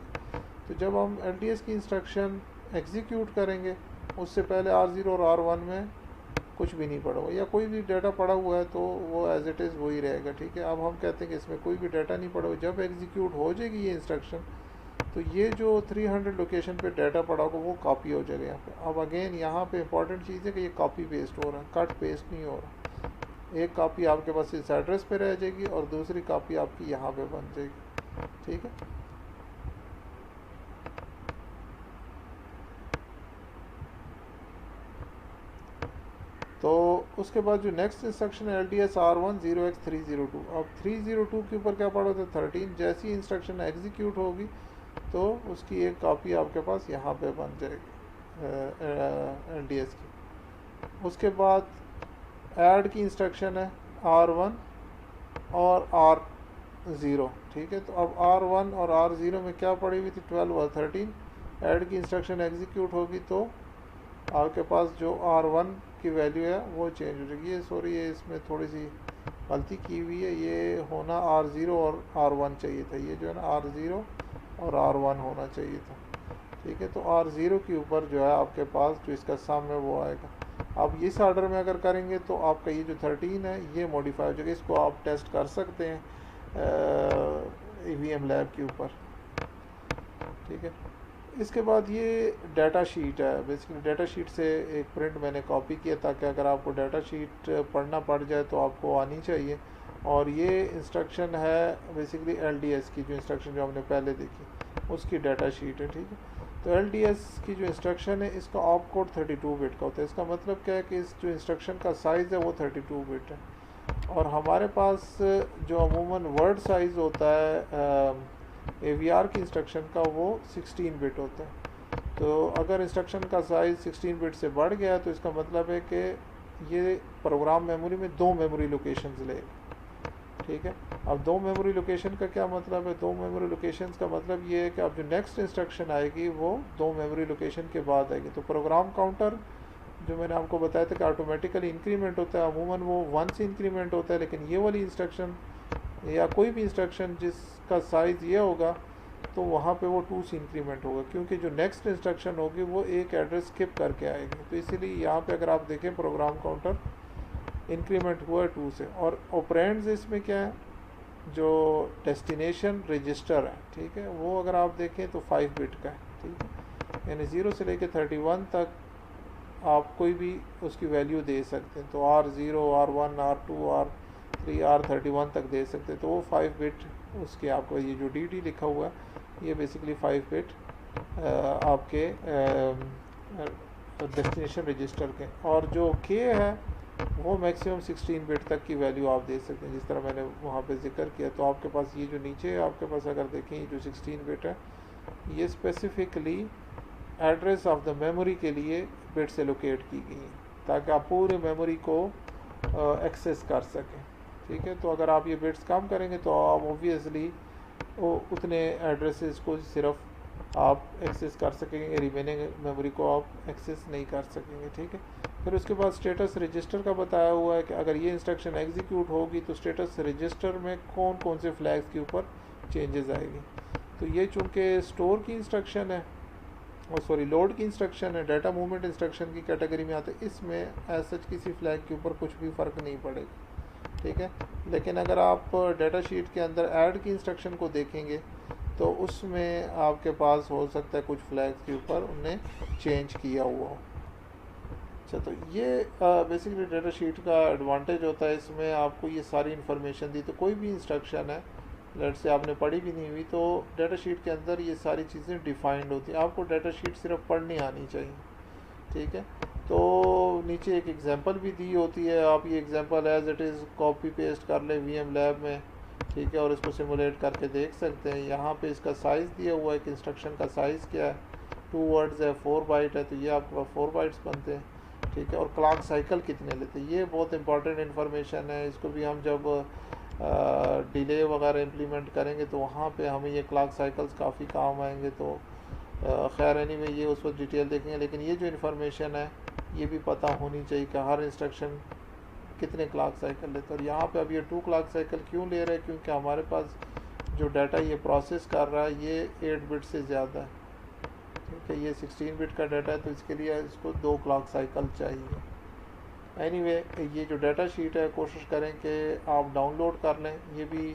तो जब हम LDS की इंस्ट्रक्शन एग्जीक्यूट करेंगे उससे पहले R0 और R1 में कुछ भी नहीं पड़ा हुआ, या कोई भी डाटा पड़ा हुआ है तो वो एज इट इज़ वही रहेगा। ठीक है, अब हम कहते हैं कि इसमें कोई भी डाटा नहीं पड़ा हुआ। जब एग्जीक्यूट हो जाएगी ये इंस्ट्रक्शन तो ये जो 300 लोकेशन पे डाटा पड़ा होगा वो कॉपी हो जाएगा यहाँ पे। अब अगेन यहाँ पे इंपॉर्टेंट चीज़ है कि ये कॉपी पेस्ट हो रहा है, कट पेस्ट नहीं हो रहा। एक कॉपी आपके पास इस एड्रेस पे रह जाएगी और दूसरी कॉपी आपकी यहाँ पे बन जाएगी। ठीक है, तो उसके बाद जो नेक्स्ट इंस्ट्रक्शन है LDS R10X302। अब 302 के ऊपर क्या पड़ा था 13। जैसी इंस्ट्रक्शन एग्जीक्यूट होगी तो उसकी एक कॉपी आपके पास यहाँ पे बन जाएगी LDS की। उसके बाद ऐड की इंस्ट्रक्शन है R1 और R0। ठीक है, तो अब R1 और R0 में क्या पड़ी हुई थी 12 और 13। ऐड की इंस्ट्रक्शन एग्जीक्यूट होगी तो आपके पास जो R1 की वैल्यू है वो चेंज हो जाएगी। ये इसमें थोड़ी सी गलती की हुई है, ये होना R0 और R1 चाहिए था, ये जो है ना R0 और R1 होना चाहिए था। ठीक है, तो R0 के ऊपर जो है आपके पास जो इसका सम है वो आएगा। अब इस ऑर्डर में अगर करेंगे तो आपका ये जो 13 है ये मॉडिफाई हो जाएगा। इसको आप टेस्ट कर सकते हैं EVM लैब के ऊपर। ठीक है, इसके बाद ये डाटा शीट है। बेसिकली डाटा शीट से एक प्रिंट मैंने कॉपी किया ताकि अगर आपको डाटा शीट पढ़ना पड़ जाए तो आपको आनी चाहिए। और ये इंस्ट्रक्शन है बेसिकली LDS की, जो इंस्ट्रक्शन जो हमने पहले देखी उसकी डाटा शीट है। ठीक है, तो LDS की जो इंस्ट्रक्शन है इसका ऑप कोड 32 बिट का होता है। इसका मतलब क्या है कि इस जो इंस्ट्रक्शन का साइज़ है वो 32 बिट है और हमारे पास जो अमूमन वर्ड साइज़ होता है AVR की इंस्ट्रक्शन का वो 16 बिट होता है। तो अगर इंस्ट्रक्शन का साइज़ 16 बिट से बढ़ गया तो इसका मतलब है कि ये प्रोग्राम मेमोरी में 2 मेमोरी लोकेशंस लेगा। ठीक है, अब 2 मेमोरी लोकेशन का क्या मतलब है, 2 मेमोरी लोकेशंस का मतलब ये है कि अब जो नेक्स्ट इंस्ट्रक्शन आएगी वो 2 मेमोरी लोकेशन के बाद आएगी। तो प्रोग्राम काउंटर जो मैंने आपको बताया था कि ऑटोमेटिकली इंक्रीमेंट होता है, अमूमन वो 1 से इंक्रीमेंट होता है, लेकिन ये वाली इंस्ट्रक्शन या कोई भी इंस्ट्रक्शन जिसका साइज़ ये होगा तो वहाँ पे वो 2 से इंक्रीमेंट होगा, क्योंकि जो नेक्स्ट इंस्ट्रक्शन होगी वो एक एड्रेस स्किप करके आएगी। तो इसीलिए यहाँ पे अगर आप देखें प्रोग्राम काउंटर इंक्रीमेंट हुआ है 2 से। और ऑपरेंड्स इसमें क्या है, जो डेस्टिनेशन रजिस्टर है, ठीक है, वो अगर आप देखें तो 5 बिट का है। ठीक है, यानी 0 से लेकर 31 तक आप कोई भी उसकी वैल्यू दे सकते हैं। तो R0, R1, R2, R3, R31 तक दे सकते हैं। तो वो 5 बिट उसके आपको ये जो DD लिखा हुआ है ये बेसिकली 5 बिट आपके डेस्टिनेशन रजिस्टर के। और जो K है वो मैक्सिमम 16 बिट तक की वैल्यू आप दे सकते हैं, जिस तरह मैंने वहाँ पे जिक्र किया। तो आपके पास ये जो नीचे आपके पास अगर देखें ये जो 16 बिट है ये specifically address of the memory के लिए बिट्स एलोकेट की गई हैं। ताकि आप पूरी मेमोरी को एक्सेस कर सकें। ठीक है, तो अगर आप ये बिट्स कम करेंगे तो आप ऑब्वियसली उतने एड्रेसेस को सिर्फ आप एक्सेस कर सकेंगे, रिमेनिंग मेमोरी को आप एक्सेस नहीं कर सकेंगे। ठीक है, फिर उसके बाद स्टेटस रजिस्टर का बताया हुआ है कि अगर ये इंस्ट्रक्शन एग्जीक्यूट होगी तो स्टेटस रजिस्टर में कौन कौन से फ्लैग्स के ऊपर चेंजेस आएगी। तो ये चूँकि स्टोर की इंस्ट्रक्शन है और सॉरी लोड की इंस्ट्रक्शन है, डाटा मूवमेंट इंस्ट्रक्शन की कैटेगरी में आते हैं, इसमें एज सच किसी फ्लैग के ऊपर कुछ भी फ़र्क नहीं पड़ेगा। ठीक है, लेकिन अगर आप डाटा शीट के अंदर ऐड की इंस्ट्रक्शन को देखेंगे तो उसमें आपके पास हो सकता है कुछ फ्लैग्स के ऊपर उन्हें चेंज किया हुआ हो। अच्छा, तो ये बेसिकली डाटा शीट का एडवांटेज होता है, इसमें आपको ये सारी इन्फॉर्मेशन दी। तो कोई भी इंस्ट्रक्शन है लेट से आपने पढ़ी भी नहीं हुई तो डाटा शीट के अंदर ये सारी चीज़ें डिफाइंड होती हैं, आपको डाटा शीट सिर्फ पढ़नी आनी चाहिए। ठीक है, तो नीचे एक एग्जांपल भी दी होती है, आप ये example as it is copy paste कर लें वीएम लैब में। ठीक है, और इसको सिमुलेट करके देख सकते हैं। यहाँ पे इसका साइज़ दिया हुआ है कि इंस्ट्रक्शन का साइज़ क्या है, 2 वर्ड्स है, 4 बाइट है, तो ये आपका 4 बाइट्स बनते हैं। ठीक है, और क्लॉक साइकिल कितने लेते हैं, ये बहुत इंपॉर्टेंट इन्फॉर्मेशन है। इसको भी हम जब डिले वगैरह इम्प्लीमेंट करेंगे तो वहाँ पे हमें ये क्लॉक साइकिल्स काफ़ी काम आएंगे। तो खैर एनीवे ये उस वक्त डिटेल देखेंगे, लेकिन ये जो इन्फॉर्मेशन है ये भी पता होनी चाहिए कि हर इंस्ट्रक्शन कितने क्लॉक साइकिल लेते हैं। और यहाँ पे अब ये 2 क्लॉक साइकिल क्यों ले रहे हैं, क्योंकि हमारे पास जो डाटा ये प्रोसेस कर रहा है ये 8 बिट से ज़्यादा है। ठीक है, ये 16 बिट का डाटा है तो इसके लिए इसको 2 क्लॉक साइकिल चाहिए। एनीवे ये जो डाटा शीट है कोशिश करें कि आप डाउनलोड कर लें, ये भी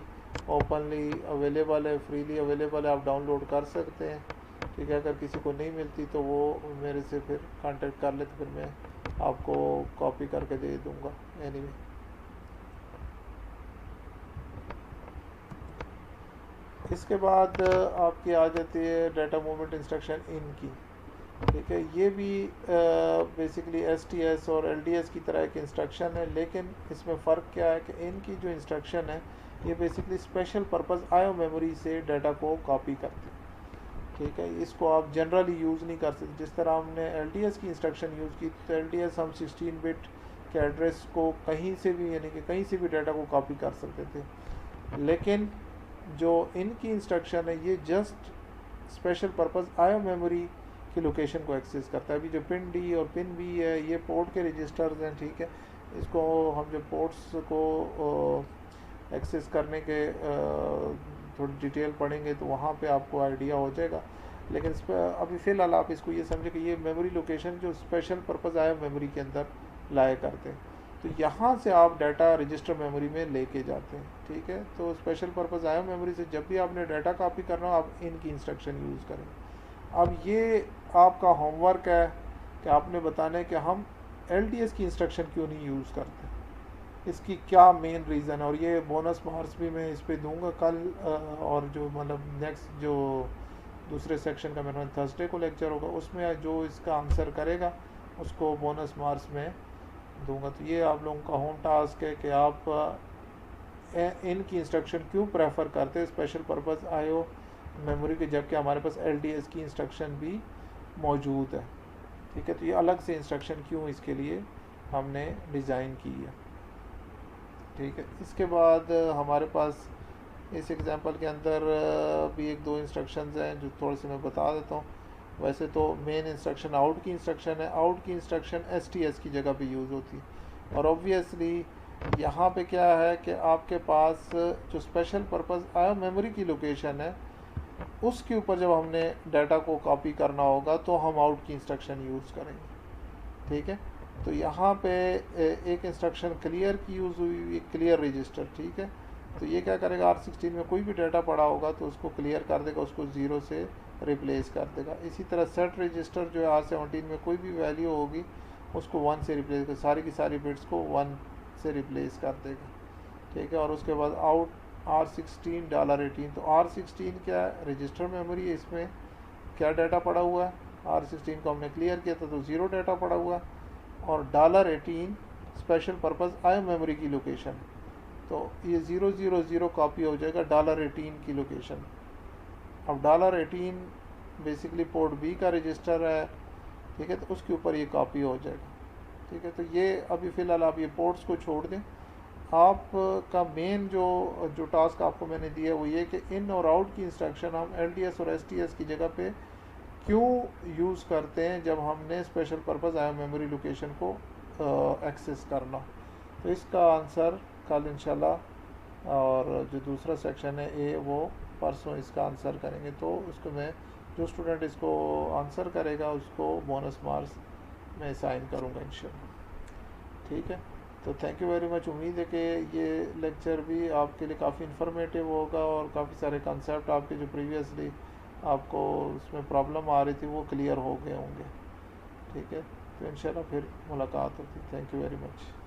ओपनली अवेलेबल है, फ्रीली अवेलेबल है, आप डाउनलोड कर सकते हैं। ठीक है, अगर किसी को नहीं मिलती तो वो मेरे से फिर कांटेक्ट कर ले, तो फिर मैं आपको कॉपी करके दे दूँगा। एनीवे इसके बाद आपकी आ जाती है डाटा मूवमेंट इंस्ट्रक्शन इन की। ठीक है, ये भी बेसिकली STS और LDS की तरह एक इंस्ट्रक्शन है, लेकिन इसमें फ़र्क क्या है कि इनकी जो इंस्ट्रक्शन है ये basically special purpose IO memory से डाटा को कॉपी करती है। ठीक है, इसको आप जनरली यूज़ नहीं कर सकते। जिस तरह हमने LDS की इंस्ट्रक्शन यूज़ की तो LDS हम 16 बिट के एड्रेस को कहीं से भी यानी कि कहीं से भी डाटा को कॉपी कर सकते थे, लेकिन जो इनकी इंस्ट्रक्शन है ये just special purpose IO memory की लोकेशन को एक्सेस करता है। अभी जो पिन डी और पिन बी है ये पोर्ट के रजिस्टर्स हैं। ठीक है, इसको हम जब पोर्ट्स को एक्सेस करने के थोड़ी डिटेल पढ़ेंगे तो वहाँ पे आपको आइडिया हो जाएगा, लेकिन इस पर अभी फ़िलहाल आप इसको ये समझे कि ये मेमोरी लोकेशन जो स्पेशल पर्पस IO मेमोरी के अंदर लाया करते हैं, तो यहाँ से आप डाटा रजिस्टर मेमोरी में लेके जाते हैं। ठीक है, तो स्पेशल पर्पस IO मेमोरी से जब भी आपने डाटा कॉपी करना हो आप इनकी इंस्ट्रक्शन यूज़ करें। अब ये आपका होमवर्क है कि आपने बताना है कि हम LDS की इंस्ट्रक्शन क्यों नहीं यूज़ करते, इसकी क्या मेन रीज़न है। और ये बोनस मार्क्स भी मैं इस पे दूंगा कल, और जो मतलब नेक्स्ट जो दूसरे सेक्शन का मेरा थर्सडे को लेक्चर होगा उसमें जो इसका आंसर करेगा उसको बोनस मार्क्स में दूंगा। तो ये आप लोगों का होम टास्क है कि आप इनकी इंस्ट्रक्शन क्यों प्रेफर करते हैं स्पेशल पर्पस IO मेमोरी के, जबकि हमारे पास LDS की इंस्ट्रक्शन भी मौजूद है। ठीक है, तो ये अलग से इंस्ट्रक्शन क्यों इसके लिए हमने डिज़ाइन की है। ठीक है, इसके बाद हमारे पास इस एग्जांपल के अंदर भी 1-2 इंस्ट्रक्शंस हैं जो थोड़े से मैं बता देता हूँ। वैसे तो मेन इंस्ट्रक्शन आउट की इंस्ट्रक्शन है, आउट की इंस्ट्रक्शन STS की जगह पे यूज़ होती है। और ऑब्वियसली यहाँ पे क्या है कि आपके पास जो स्पेशल पर्पस IO मेमोरी की लोकेशन है उसके ऊपर जब हमने डाटा को कॉपी करना होगा तो हम आउट की इंस्ट्रक्शन यूज़ करेंगे। ठीक है, तो यहाँ पे एक इंस्ट्रक्शन क्लियर की यूज़ हुई, क्लियर रजिस्टर। ठीक है, तो ये क्या करेगा, R16 में कोई भी डाटा पड़ा होगा तो उसको क्लियर कर देगा, उसको 0 से रिप्लेस कर देगा। इसी तरह सेट रजिस्टर जो है R17 में कोई भी वैल्यू होगी उसको 1 से रिप्लेस कर, सारी की सारी बिट्स को 1 से रिप्लेस कर देगा। ठीक है, और उसके बाद आउट R16 $18। तो R16 क्या है, रजिस्टर मेमोरी है, इसमें क्या डाटा पड़ा हुआ है, R16 को हमने क्लियर किया था तो 0 डाटा पड़ा हुआ है। और $18 स्पेशल पर्पस IO मेमोरी की लोकेशन, तो ये 000 कॉपी हो जाएगा $18 की लोकेशन। अब $18 बेसिकली पोर्ट B का रजिस्टर है। ठीक है, तो उसके ऊपर ये कॉपी हो जाएगा। ठीक है, तो ये अभी फ़िलहाल आप ये पोर्ट्स को छोड़ दें। आप का मेन जो जो टास्क आपको मैंने दिया वो ये कि इन और आउट की इंस्ट्रक्शन हम LDS और STS की जगह पे क्यों यूज़ करते हैं जब हमने स्पेशल पर्पस आया मेमोरी लोकेशन को एक्सेस करना। तो इसका आंसर कल इंशाल्लाह, और जो दूसरा सेक्शन है ए वो परसों इसका आंसर करेंगे। तो उसको मैं, जो स्टूडेंट इसको आंसर करेगा उसको बोनस मार्क्स मैं साइन करूँगा इंशाल्लाह। ठीक है, तो थैंक यू वेरी मच। उम्मीद है कि ये लेक्चर भी आपके लिए काफ़ी इन्फॉर्मेटिव होगा और काफ़ी सारे कंसेप्ट आपके जो प्रीवियसली आपको उसमें प्रॉब्लम आ रही थी वो क्लियर हो गए होंगे। ठीक है, तो इंशाल्लाह फिर मुलाकात होती। Thank you very much.